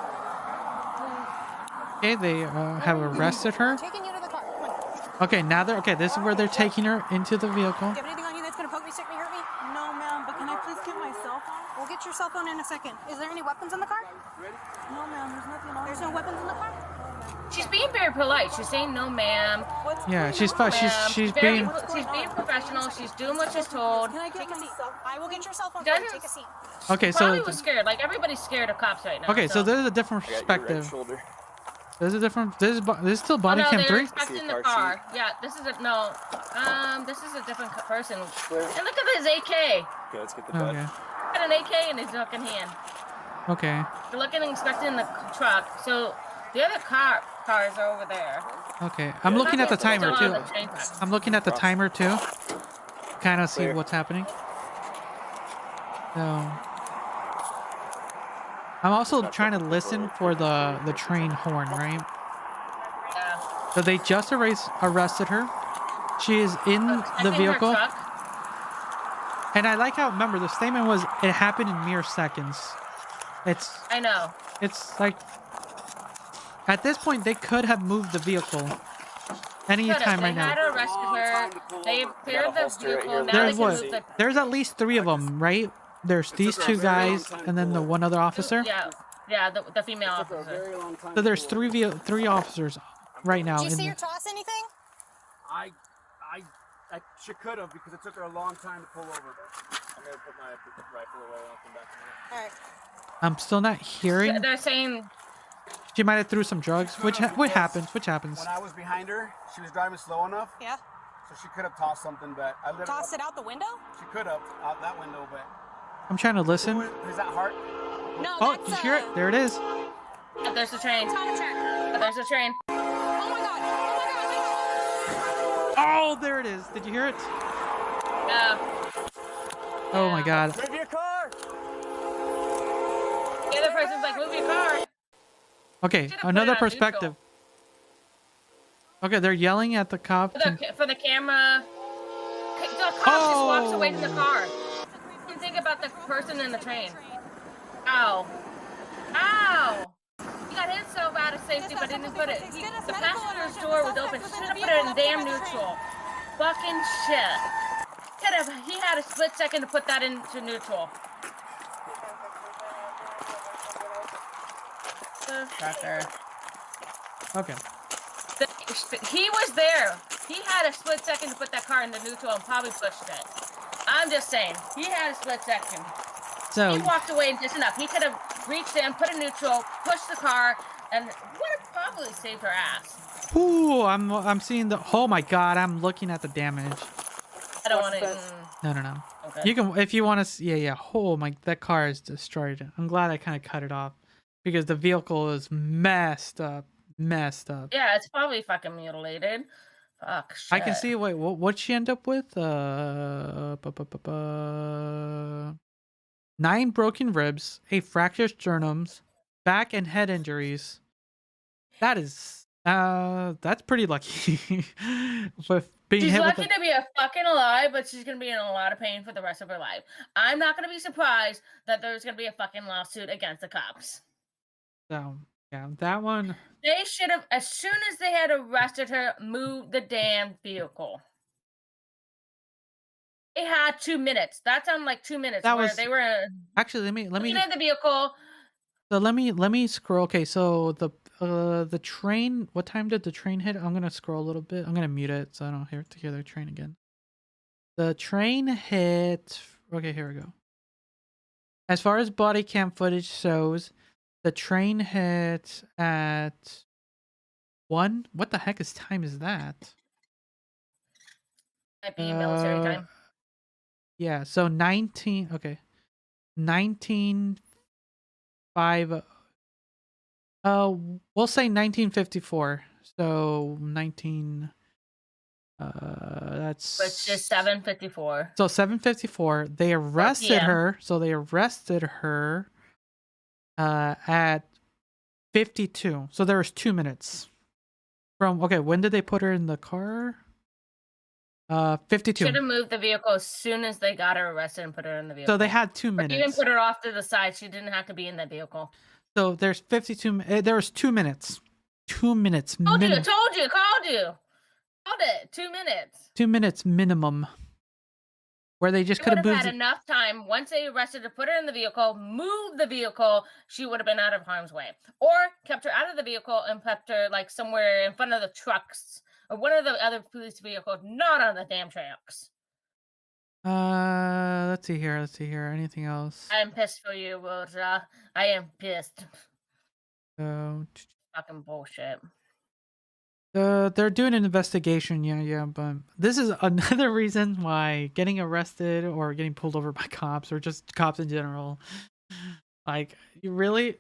Okay, they have arrested her. Taking you to the car. Come on. Okay, now they're okay. This is where they're taking her into the vehicle. Do you have anything on you that's gonna poke me, stick me, hurt me? No, ma'am. But can I please get my cell phone? We'll get your cell phone in a second. Is there any weapons in the car? No, ma'am. There's nothing on. There's no weapons in the car. She's being very polite. She's saying no, ma'am. What's Yeah, going she's on? fine. Ma'am. She's very- being She's being professional. She's doing what she's told. Can I take a seat? I will get your cell phone. Doesn't- Take a seat. okay. Probably So was scared. Like everybody's scared of cops right now. okay, so there's a different perspective. There's a different. This is still body no, cam they're 3. inspecting the car. Yeah, this is a no. This is a different person. And look at his AK. Okay, let's get the bed. Okay. Got an AK in his fucking hand. Okay. They're looking and inspecting the truck. So the other cars are over there. Okay. I'm looking at the timer Still on too. the train tracks. I'm looking at the timer too. Kind of see what's happening. So I'm also trying to listen for the train horn, right? Yeah. So they just arrested her. She is in the Inspecting her vehicle. truck. And I like how, remember, the statement was it happened in mere seconds. I know. It's like at this point they could have moved the vehicle any time right They had now. arrested her. They cleared the vehicle. Now There's they can move what? the. There's at least 3 of them, right? There's these 2 guys and then the one other officer. Yeah, the female officer. Very long time. So there's 3 officers right now. Did you in see the- her toss anything? She could have because it took her a long time to pull over. I'm gonna put my rifle away and I'll come back to it. All right. I'm still not hearing. They're saying She might have threw some drugs, which happens. Which happens. When I was behind her, she was driving slow enough, Yeah. so she could have tossed something, but I literally Tossed it out the window? She could have out that window, but I'm trying to listen. is that heart? No, Oh, that's did you hear it? There it is. there's the train. It's on a track. There's the train. Oh my god. Oh my god. Oh, there it is. Did you hear it? Yeah. Oh my God. Move your car! The other person's like, move your car. Okay, Should've put another it on perspective. Okay, they're yelling at the cop. For the camera. The cop just walks away from the car. You think about the person in the train. Ow. Ow! He got himself out of safety, but didn't put it. The passenger's door was open. Should have put it in damn neutral. Fucking shit. He had a split second to put that into neutral. Sucker. Okay. He was there. He had a split second to put that car into neutral and probably pushed it. I'm just saying. He had a split second. So He walked away just enough. He could have reached in, put a neutral, pushed the car, and would have probably saved her ass. ooh, I'm seeing the. Oh my God, I'm looking at the damage. I don't want to. No. Okay. You can if you want to. Yeah. Oh my, that car is destroyed. I'm glad I kind of cut it off because the vehicle is messed up. Yeah, it's probably fucking mutilated. Fuck. Shit. I can see. Wait, what'd she end up with? 9 broken ribs, 8 fractured sternums, back and head injuries. That's pretty lucky. With being She's hit with lucky to be fucking alive, but she's gonna be in a lot of pain for the rest of her life. I'm not gonna be surprised that there's gonna be a fucking lawsuit against the cops. So yeah, that one. They should have, as soon as they had arrested her, moved the damn vehicle. It had 2 minutes. That's on like 2 minutes. That where was- they were Actually, let me looking at the vehicle. So let me scroll. Okay, so the train. What time did the train hit? I'm gonna scroll a little bit. I'm gonna mute it so I don't hear the train again. The train hit. Okay, here we go. As far as body cam footage shows, The train hit at 1. What the heck time is that? Might be military time. Yeah, so 19. Okay, 1950. We'll say 1954. So 19. That's Which is 7:54. So 7:54. They arrested PM. her. So they arrested her at 52. So there was 2 minutes from. Okay, when did they put her in the car? 52. Should have moved the vehicle as soon as they got her arrested and put her in the vehicle. So they had 2 Or even minutes. put her off to the side. She didn't have to be in the vehicle. So there's 52. There was 2 minutes. 2 minutes. Told you, minimum. called it. 2 minutes. 2 minutes minimum. Where they just She could would have have moved. had enough time once they arrested her, put her in the vehicle, moved the vehicle. She would have been out of harm's way, or kept her out of the vehicle and kept her like somewhere in front of the trucks or one of the other police vehicles, not on the damn trucks. Let's see here. Anything else? I'm pissed for you, Rosa. I am pissed. Fucking bullshit. They're doing an investigation, yeah, but this is another reason why getting arrested or getting pulled over by cops or just cops in general, like, you really,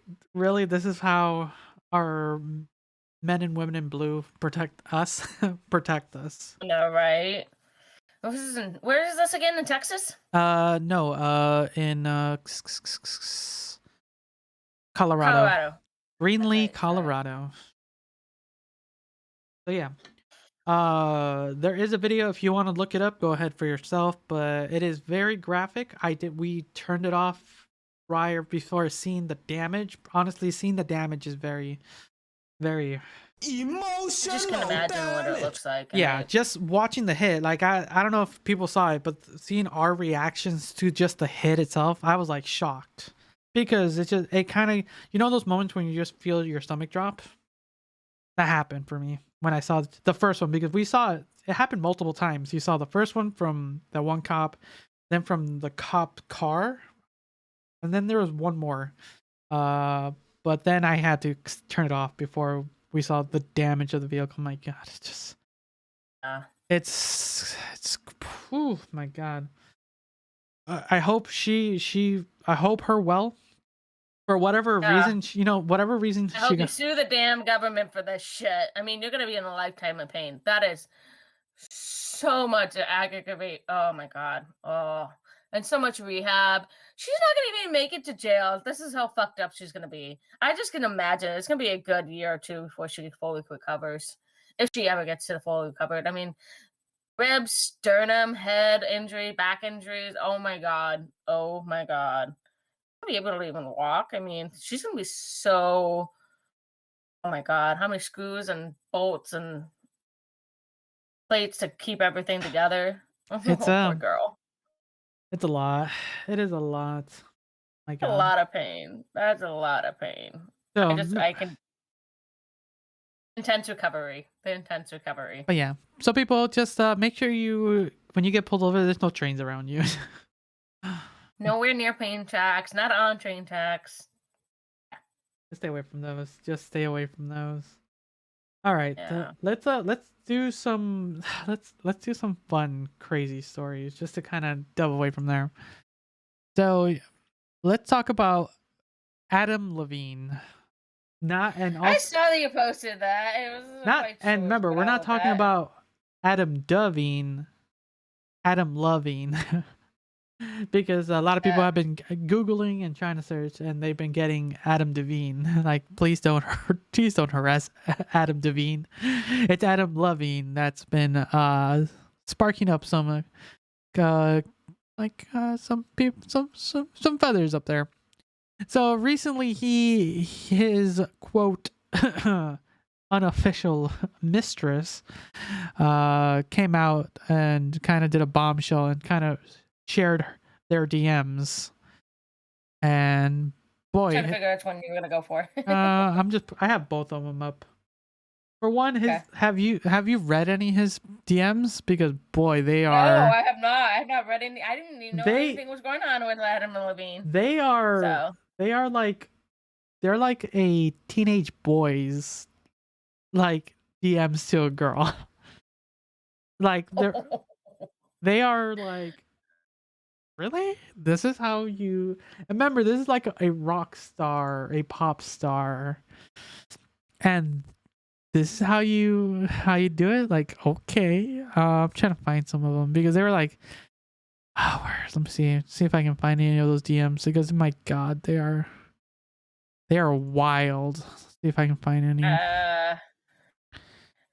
this is how our men and women in blue protect us. No, right? Where is this again? In Texas? No, in Colorado. Greenlee, Okay, Colorado. So yeah, there is a video. If you want to look it up, go ahead for yourself. But it is very graphic. We turned it off prior before seeing the damage. Honestly, seeing the damage is very, very. Emotional. I just can imagine what it looks like. Yeah, just watching the hit. Like I don't know if people saw it, but seeing our reactions to just the hit itself, I was like shocked because it kind of, those moments when you just feel your stomach drop. That happened for me when I saw the first one, because we saw it. It happened multiple times. You saw the first one from that one cop, then from the cop car, and then there was one more. But then I had to turn it off before we saw the damage of the vehicle. My God, it's oh my God. I hope I hope her well. For whatever reason, whatever reason I hope you sue the damn government for this shit. I mean, you're gonna be in a lifetime of pain. That is so much aggravate. Oh my God. Oh, and so much rehab. She's not gonna even make it to jail. This is how fucked up she's gonna be. I just can imagine it's gonna be a good year or two before she fully recovers, if she ever gets to the fully recovered. I mean, ribs, sternum, head injury, back injuries. Oh my God. Oh my God. Be able to even walk. I mean, she's gonna be so. Oh my God, how many screws and bolts and plates to keep everything together? It's poor girl. It's a lot. It is a lot. My God. A lot of pain. That's a lot of pain. So I can. Intense recovery. The intense recovery. But yeah, so people just make sure when you get pulled over, there's no trains around you. Nowhere near plane tracks, not on train tracks. Just stay away from those. Just stay away from those. All right, Yeah. let's do some fun, crazy stories just to kind of delve away from there. So let's talk about Adam Levine. I saw that you posted that. It was and remember, we're not talking about Adam Devine, Adam Levine. Because a lot of people have been Googling and trying to search, and they've been getting Adam Devine. Like, please don't harass Adam Devine. It's Adam Levine that's been sparking up some some feathers up there. So recently, his quote unofficial mistress came out and kind of did a bombshell and kind of shared their DMs, and boy, trying to figure out which one you're gonna go for. I have both of them up. For one, Okay. have you read any of his DMs? Because boy, they No, are. I have not. I have not read any. I didn't even know anything was going on with Adam and Levine. They are. So They are like they're like a teenage boys like DMs to a girl. Like they are like, really? This is how you remember, this is like a rock star, a pop star. And this is how you do it? Like, okay. I'm trying to find some of them because they were like, oh, let me see if I can find any of those DMs because my god, they are wild. Let's see if I can find any.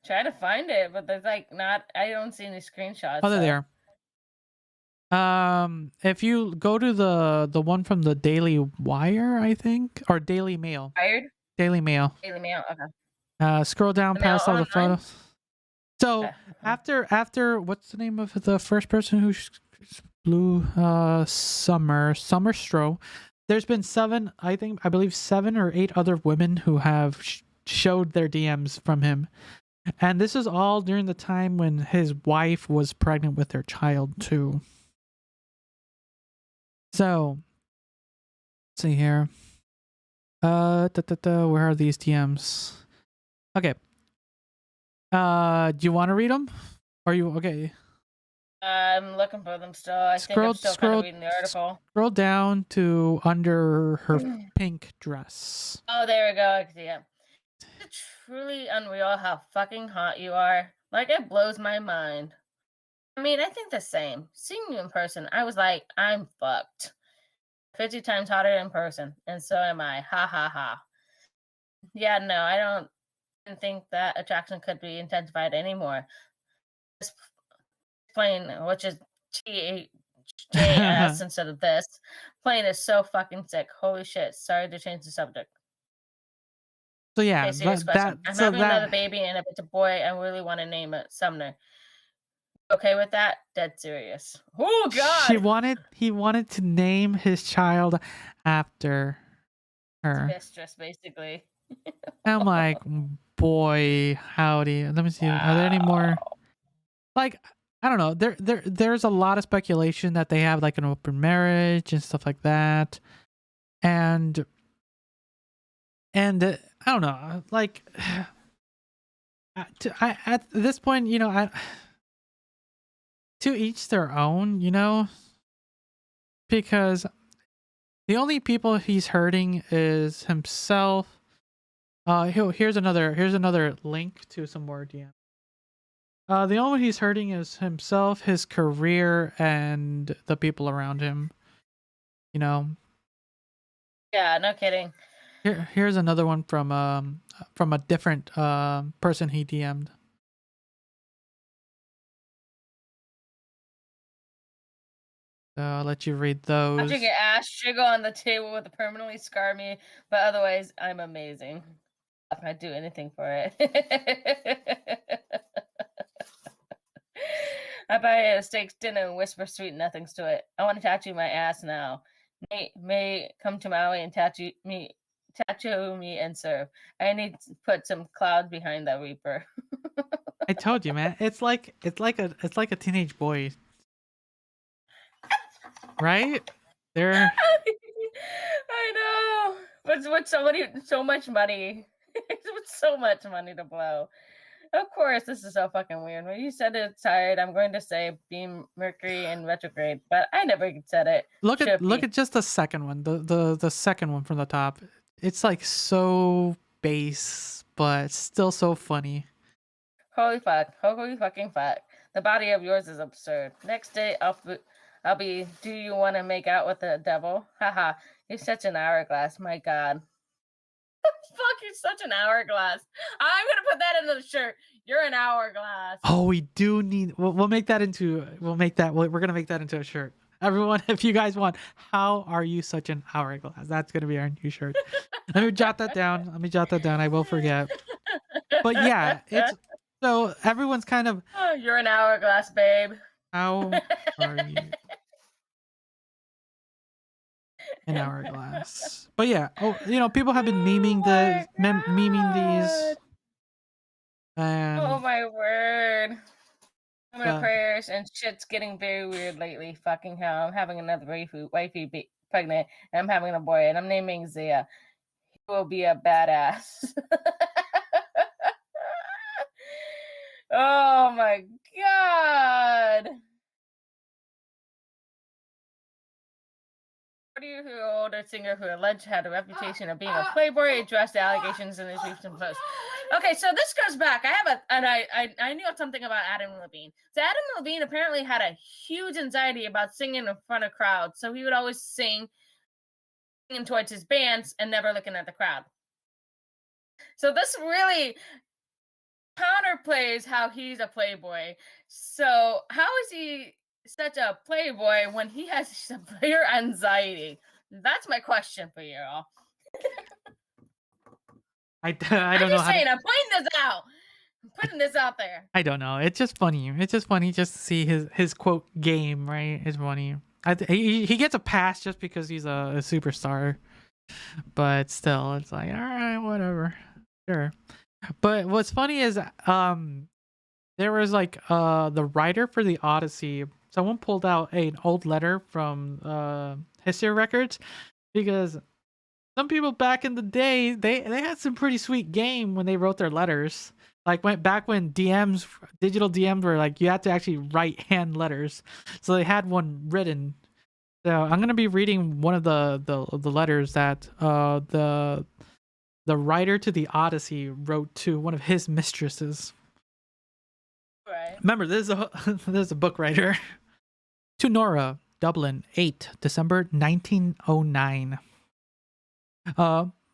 Try to find it, but there's like not. I don't see any screenshots. Oh, they're there. If you go to the one from the Daily Wire, I think, or Daily Mail. Wired? Daily Mail. Daily Mail. Okay. Scroll down past all the photos. So after what's the name of the first person who blew Summer Stroh? There's been I believe 7 or 8 other women who have showed their DMs from him. And this is all during the time when his wife was pregnant with their child too. So, let's see here. Where are these DMs? Okay. Do you want to read them? Are you okay? I'm looking for them still. I think I'm still kind of reading the article. Scroll down to under her pink dress. Oh, there we go. I can see it. It's truly unreal how fucking hot you are. Like, it blows my mind. I mean, I think the same. Seeing you in person, I was like, I'm fucked. 50 times hotter in person, and so am I. Ha ha ha. Yeah, no, I don't think that attraction could be intensified anymore. This plane, which is THJS instead of this, plane is so fucking sick. Holy shit. Sorry to change the subject. So yeah, Okay, I'm having another baby, and if it's a boy, I really want to name it Sumner. Okay with that? Dead serious. Oh god! He wanted to name his child after her. Mistress, basically. I'm like, boy, howdy. Let me see. Wow. Are there any more? Like, I don't know. There's a lot of speculation that they have like an open marriage and stuff like that, and I don't know. Like, at this point, you know, to each their own, you know, because the only people he's hurting is himself. Here's another link to some more DM. The only one he's hurting is himself, his career, and the people around him. You know. Yeah, no kidding. Here's another one from a different person he DM'd. So I'll let you read those. I should get ass jiggle on the table with a permanently scar me, but otherwise I'm amazing. I'd do anything for it. I buy a steak dinner and whisper sweet nothings to it. I want to tattoo my ass now. Nate may come to Maui and tattoo me and serve. I need to put some cloud behind that reaper. I told you, man. It's like a teenage boy. Right? They're I know. But with so much money. With so much money to blow. Of course, this is so fucking weird. When you said it's tired, I'm going to say beam Mercury in retrograde, but I never said it. Look at just the second one. The second one from the top. It's like so base, but still so funny. Holy fuck. Holy fucking fuck. The body of yours is absurd. Next day, I'll be, do you want to make out with the devil? Haha, you're such an hourglass, my god. Fuck, you're such an hourglass. I'm gonna put that into the shirt. You're an hourglass. Oh, we do need, we're gonna make that into a shirt. Everyone, if you guys want, how are you such an hourglass? That's gonna be our new shirt. Let me jot that down. I will forget. But yeah, it's, so everyone's kind of, oh, you're an hourglass, babe. How are you? An hourglass. But yeah, you know, people have been memeing these. And oh my word. I'm in prayers and shit's getting very weird lately. Fucking hell. I'm having another wifey pregnant and I'm having a boy and I'm naming Zia. will be a badass. Oh my god. 40-year-old singer who alleged had a reputation of being a playboy addressed the allegations in his recent post. Okay, so this goes back. I knew something about Adam Levine. So Adam Levine apparently had a huge anxiety about singing in front of crowds. So he would always singing towards his bands and never looking at the crowd. So this really counterplays how he's a playboy. So how is he such a playboy when he has severe anxiety? That's my question for you all. I don't know. I'm pointing this out. I'm putting this out there. I don't know. It's just funny. It's just funny just to see his quote game, right? It's funny. He gets a pass just because he's a superstar, but still, it's like, all right, whatever, sure. But what's funny is there was like the writer for the Odyssey. Someone pulled out an old letter from history records, because some people back in the day they had some pretty sweet game when they wrote their letters. Like back when digital DMs were like you had to actually write hand letters, so they had one written. So I'm gonna be reading one of the letters that the writer to the Odyssey wrote to one of his mistresses. Right. Remember, this is a book writer. To Nora, Dublin, 8 December 1909.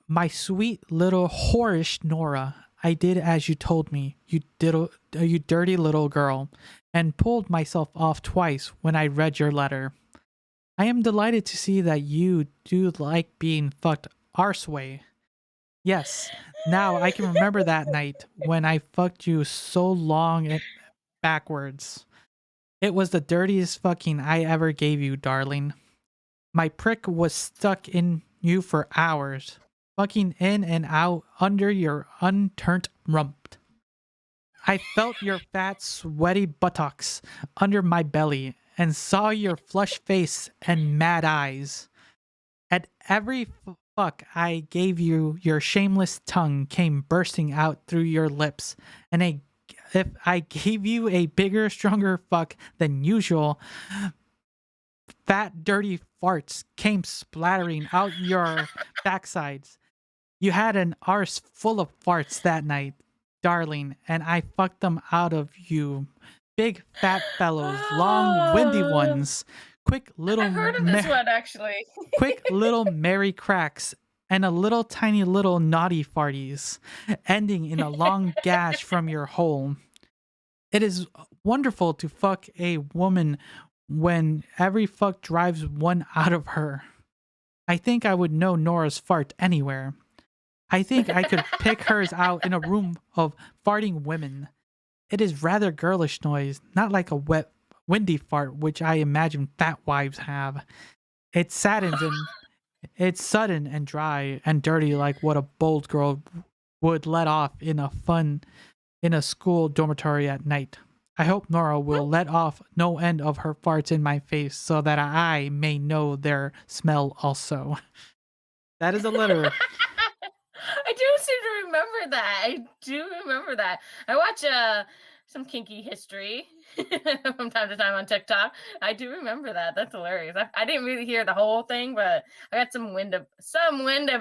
My sweet little whorish Nora, I did as you told me, you dirty little girl, and pulled myself off twice when I read your letter. I am delighted to see that you do like being fucked arseway. Yes, now I can remember that night when I fucked you so long backwards. It was the dirtiest fucking I ever gave you, darling. My prick was stuck in you for hours, fucking in and out under your unturned rump. I felt your fat, sweaty buttocks under my belly and saw your flushed face and mad eyes. At every fuck I gave you, your shameless tongue came bursting out through your lips, and if I gave you a bigger, stronger fuck than usual, fat, dirty farts came splattering out your backsides. You had an arse full of farts that night, darling, and I fucked them out of you. Big, fat fellows, long, windy ones, quick little... I've heard of this one, actually. Quick little merry cracks, and a little tiny little naughty farties, ending in a long gash from your hole. It is wonderful to fuck a woman when every fuck drives one out of her. I think I would know Nora's fart anywhere. I think I could pick hers out in a room of farting women. It is rather girlish noise, not like a wet, windy fart, which I imagine fat wives have. It saddens and it's sudden and dry and dirty, like what a bold girl would let off in a school dormitory at night. I hope Nora will let off no end of her farts in my face so that I may know their smell also. That is a letter. I do seem to remember that. I do remember that. I watch some kinky history from time to time on TikTok. I do remember that. That's hilarious. I didn't really hear the whole thing, but I got some wind of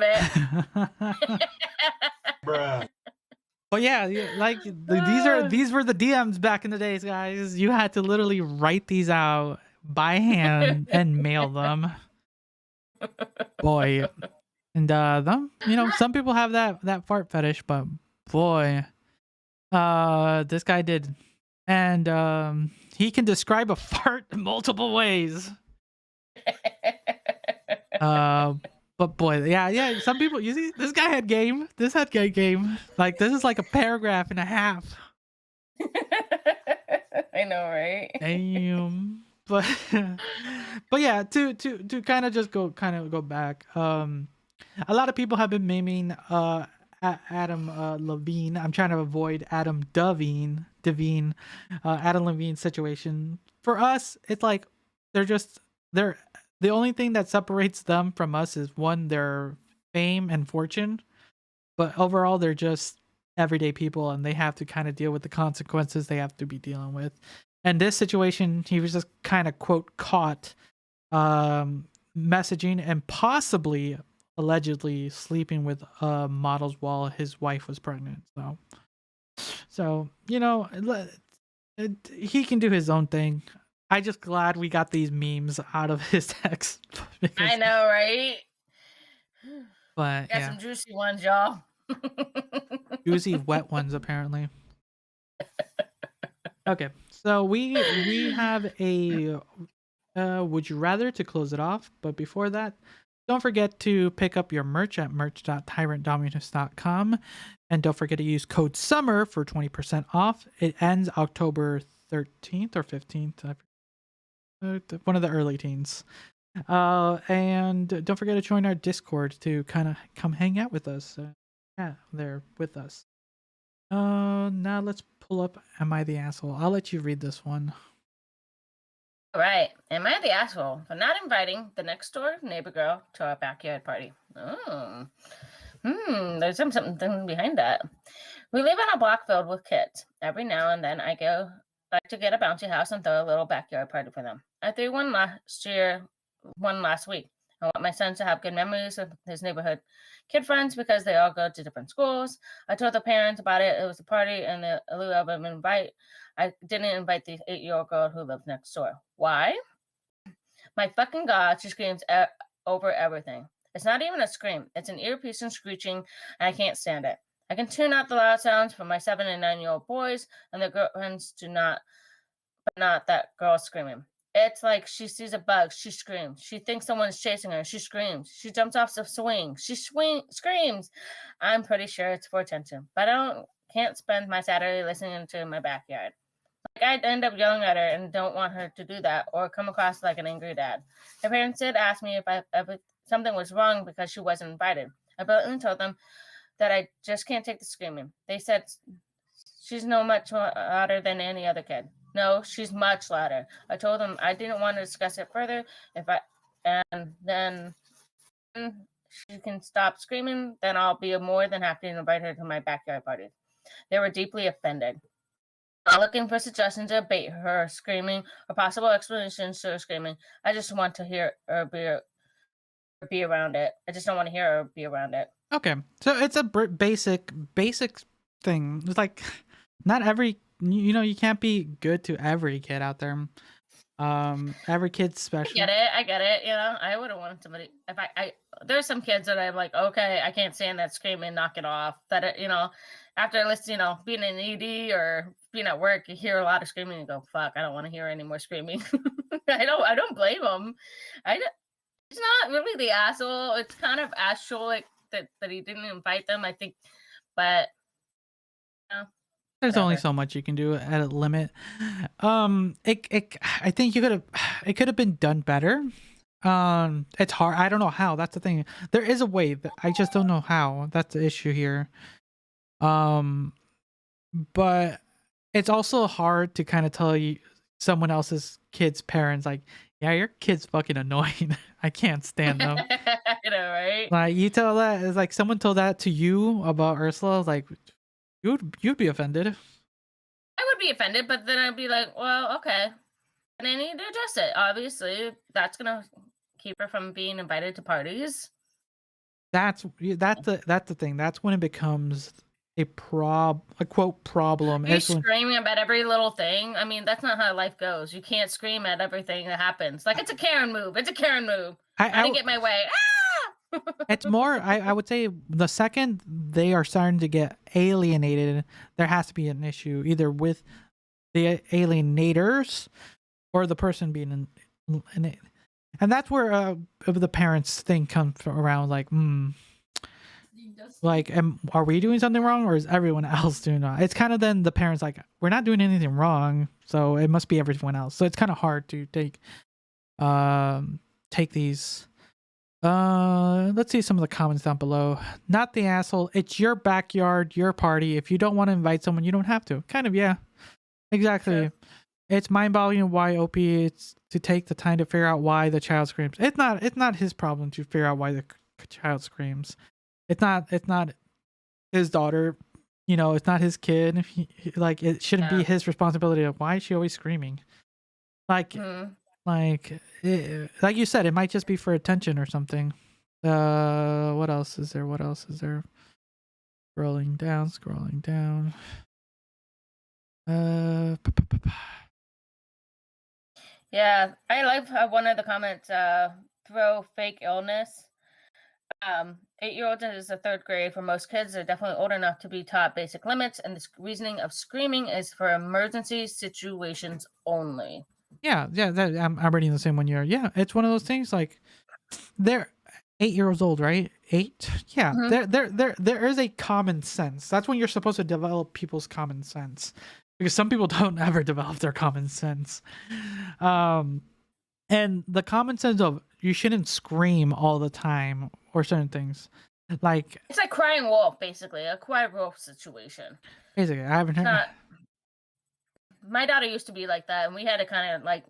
it. Bruh. But yeah, like these were the DMs back in the days, guys. You had to literally write these out by hand and mail them. Boy. And some people have that fart fetish, but boy, this guy did. And he can describe a fart multiple ways. But boy, yeah, some people, you see, this guy had game. This had game. Like, this is like a paragraph and a half. I know, right? Damn. But yeah, to kind of just go back. A lot of people have been memeing Adam Levine. I'm trying to avoid Adam Devine. Adam Levine's situation. For us, it's like they're the only thing that separates them from us is one, they're fame and fortune, but overall they're just everyday people and they have to kind of deal with the consequences they have to be dealing with. And this situation, he was just kind of quote caught messaging and possibly allegedly sleeping with models while his wife was pregnant. So he can do his own thing. I just glad we got these memes out of his text. I know, right? But Got some juicy ones, y'all. juicy wet ones apparently. Okay, so we have a would you rather to close it off, but before that, don't forget to pick up your merch at merch.tyrantdominus.com, and don't forget to use code SUMMER for 20% off. It ends October 13th or 15th, one of the early teens. And don't forget to join our Discord to kind of come hang out with us. There with us. Now let's pull up Am I the Asshole? I'll let you read this one. All right. Am I the asshole for not inviting the next door neighbor girl to our backyard party? There's something behind that. We live on a block filled with kids. Every now and then I like to get a bouncy house and throw a little backyard party for them. I threw one last week. I want my son to have good memories of his neighborhood kid friends because they all go to different schools. I told the parents about it. It was a party and the lieu of an invite. I didn't invite the 8-year-old girl who lives next door. Why? My fucking God, she screams over everything. It's not even a scream. It's an ear-piercing screeching, and I can't stand it. I can tune out the loud sounds from my 7 and 9-year-old boys, and their girlfriends do not, but not that girl screaming. It's like she sees a bug, she screams. She thinks someone's chasing her, she screams. She jumps off the swing, she screams. I'm pretty sure it's for attention, but I can't spend my Saturday listening to my backyard. Like I'd end up yelling at her and don't want her to do that or come across like an angry dad. Her parents did ask me if something was wrong because she wasn't invited. I bluntly told them that I just can't take the screaming. They said she's no much louder than any other kid. No, she's much louder. I told them I didn't want to discuss it further. And then she can stop screaming, then I'll be more than happy to invite her to my backyard party. They were deeply offended. Not looking for suggestions to abate her screaming or possible explanations to her screaming. I just want to hear her be around it. I just don't want to hear her be around it. Okay, so it's a basic thing. It's like not every you can't be good to every kid out there. Every kid's special. I get it. I would have wanted somebody. If I there's some kids that I'm like, okay, I can't stand that screaming, knock it off. That after listening, being in ED or being at work, you hear a lot of screaming and go, fuck, I don't want to hear any more screaming. I don't blame him. It's not really the asshole. It's kind of assholic that he didn't invite them, I think, but there's only so much you can do at a limit. I think it could have been done better. It's hard. I don't know how. That's the thing. There is a way, but I just don't know how. That's the issue here. But it's also hard to kind of tell someone else's kid's parents like, yeah, your kid's fucking annoying. I can't stand them. Right? Like you tell that, it's like someone told that to you about Ursula, like you'd be offended. I would be offended, but then I'd be like, well, okay. And I need to address it. Obviously, that's gonna keep her from being invited to parties. That's the thing. That's when it becomes a quote problem. You're screaming about every little thing. I mean, that's not how life goes. You can't scream at everything that happens. Like it's a Karen move. It's a Karen move. I didn't get my way. It's more, I would say the second they are starting to get alienated, there has to be an issue either with the alienators or the person being in it. And that's where the parents thing comes around, like, are we doing something wrong or is everyone else doing wrong? It's kind of then the parents like, we're not doing anything wrong, so it must be everyone else. So it's kind of hard to take these. Let's see some of the comments down below. Not the asshole. It's your backyard, your party. If you don't want to invite someone, you don't have to. Kind of, yeah. Exactly. Sure. It's mind-boggling why Opie it's to take the time to figure out why the child screams. It's not his problem to figure out why the child screams. It's not his daughter. It's not his kid. Like, it shouldn't be his responsibility. Why is she always screaming? Like, like you said, it might just be for attention or something. What else is there? Scrolling down. Yeah, I like one of the comments, throw fake illness. 8-year-olds is the 3rd grade. For most kids, they're definitely old enough to be taught basic limits, and the reasoning of screaming is for emergency situations only. Yeah, I'm reading the same one year. Yeah, it's one of those things, like, they're 8 years old, right? 8? Yeah, there is a common sense. That's when you're supposed to develop people's common sense, because some people don't ever develop their common sense. And the common sense of you shouldn't scream all the time or certain things. Like, it's like crying wolf, basically, a quiet wolf situation. Basically, I haven't heard. My daughter used to be like that, and we had to kind of like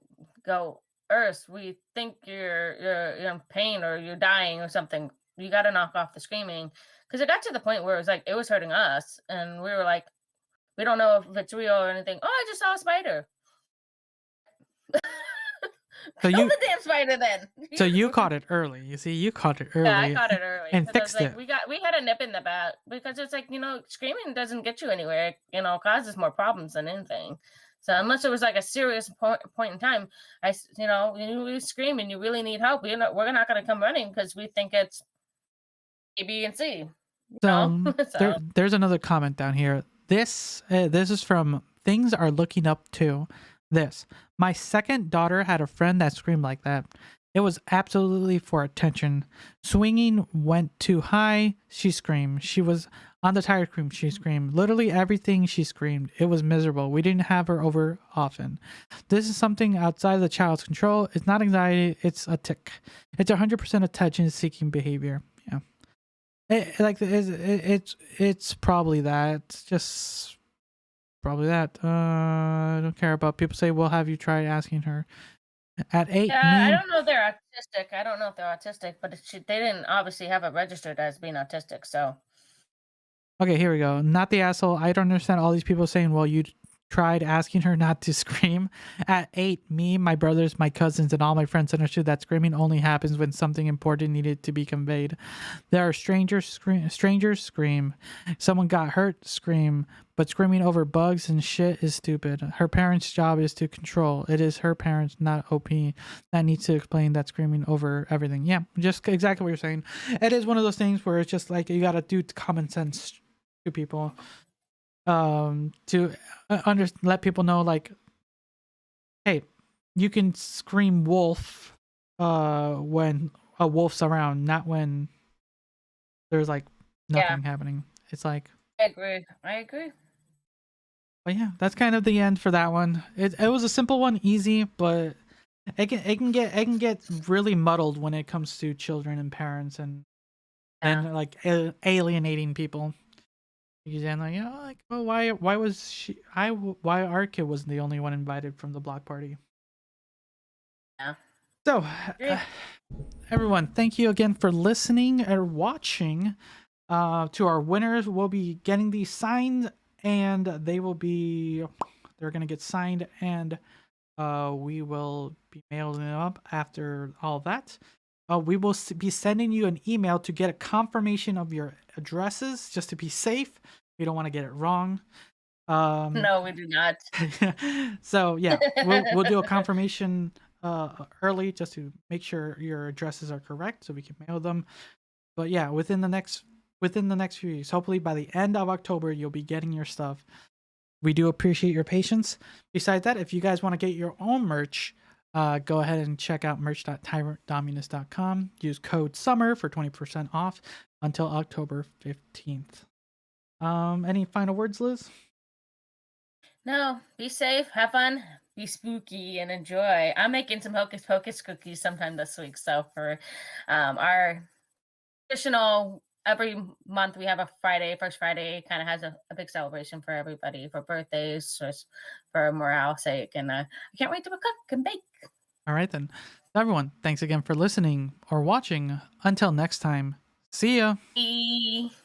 go, Earth, we think you're in pain or you're dying or something. You got to knock off the screaming, because it got to the point where it was like it was hurting us, and we were like, we don't know if it's real or anything. Oh, I just saw a spider. So Kill the damn spider then. So you caught it early. You see, you caught it early. Yeah, I caught it early and fixed it. We had a nip in the butt, because it's like, screaming doesn't get you anywhere. It causes more problems than anything. So unless it was like a serious point in time, you scream and you really need help, we're not going to come running because we think it's A, B, and C. So there's another comment down here. This is from Things Are Looking Up To. My second daughter had a friend that screamed like that. It was absolutely for attention. Swinging went too high, she screamed. She was on the tire cream, she screamed. Literally everything she screamed. It was miserable. We didn't have her over often. This is something outside of the child's control. It's not anxiety, it's a tic. It's 100% attention-seeking behavior. Yeah. It's probably that. It's just probably that. I don't care about people say, well, have you tried asking her? At 8, I don't know if they're autistic. But they didn't obviously have it registered as being autistic, so. Okay, here we go. Not the asshole. I don't understand all these people saying, well, you tried asking her not to scream. At 8, me, my brothers, my cousins, and all my friends understood that screaming only happens when something important needed to be conveyed. There are strangers scream. Someone got hurt, scream. But screaming over bugs and shit is stupid. Her parents' job is to control. It is her parents, not OP, that needs to explain that screaming over everything. Yeah, just exactly what you're saying. It is one of those things where it's just like you gotta do common sense to people, to let people know, like, hey, you can scream wolf when a wolf's around, not when there's like nothing happening. It's like, I agree. But yeah, that's kind of the end for that one. It was a simple one, easy, but it can get really muddled when it comes to children and parents and like alienating people. Because then why our kid wasn't the only one invited from the block party? Yeah. So everyone, thank you again for listening or watching. To our winners, we'll be getting these signed, and they're gonna get signed, and we will be mailing them up after all that. We will be sending you an email to get a confirmation of your addresses, just to be safe. We don't want to get it wrong. No, we do not. So yeah, we'll do a confirmation early, just to make sure your addresses are correct, so we can mail them. But yeah, within the next few weeks, hopefully by the end of October, you'll be getting your stuff. We do appreciate your patience. Besides that, if you guys want to get your own merch, go ahead and check out merch.tyrantdominus.com. Use code SUMMER for 20% off until October 15th. Any final words, Liz? No, be safe, have fun, be spooky, and enjoy. I'm making some Hocus Pocus cookies sometime this week. So for our traditional, every month we have a Friday, first Friday, kind of has a big celebration for everybody, for birthdays, just for morale's sake. And I can't wait to cook and bake. All right then. Everyone, thanks again for listening or watching. Until next time, See ya. Bye.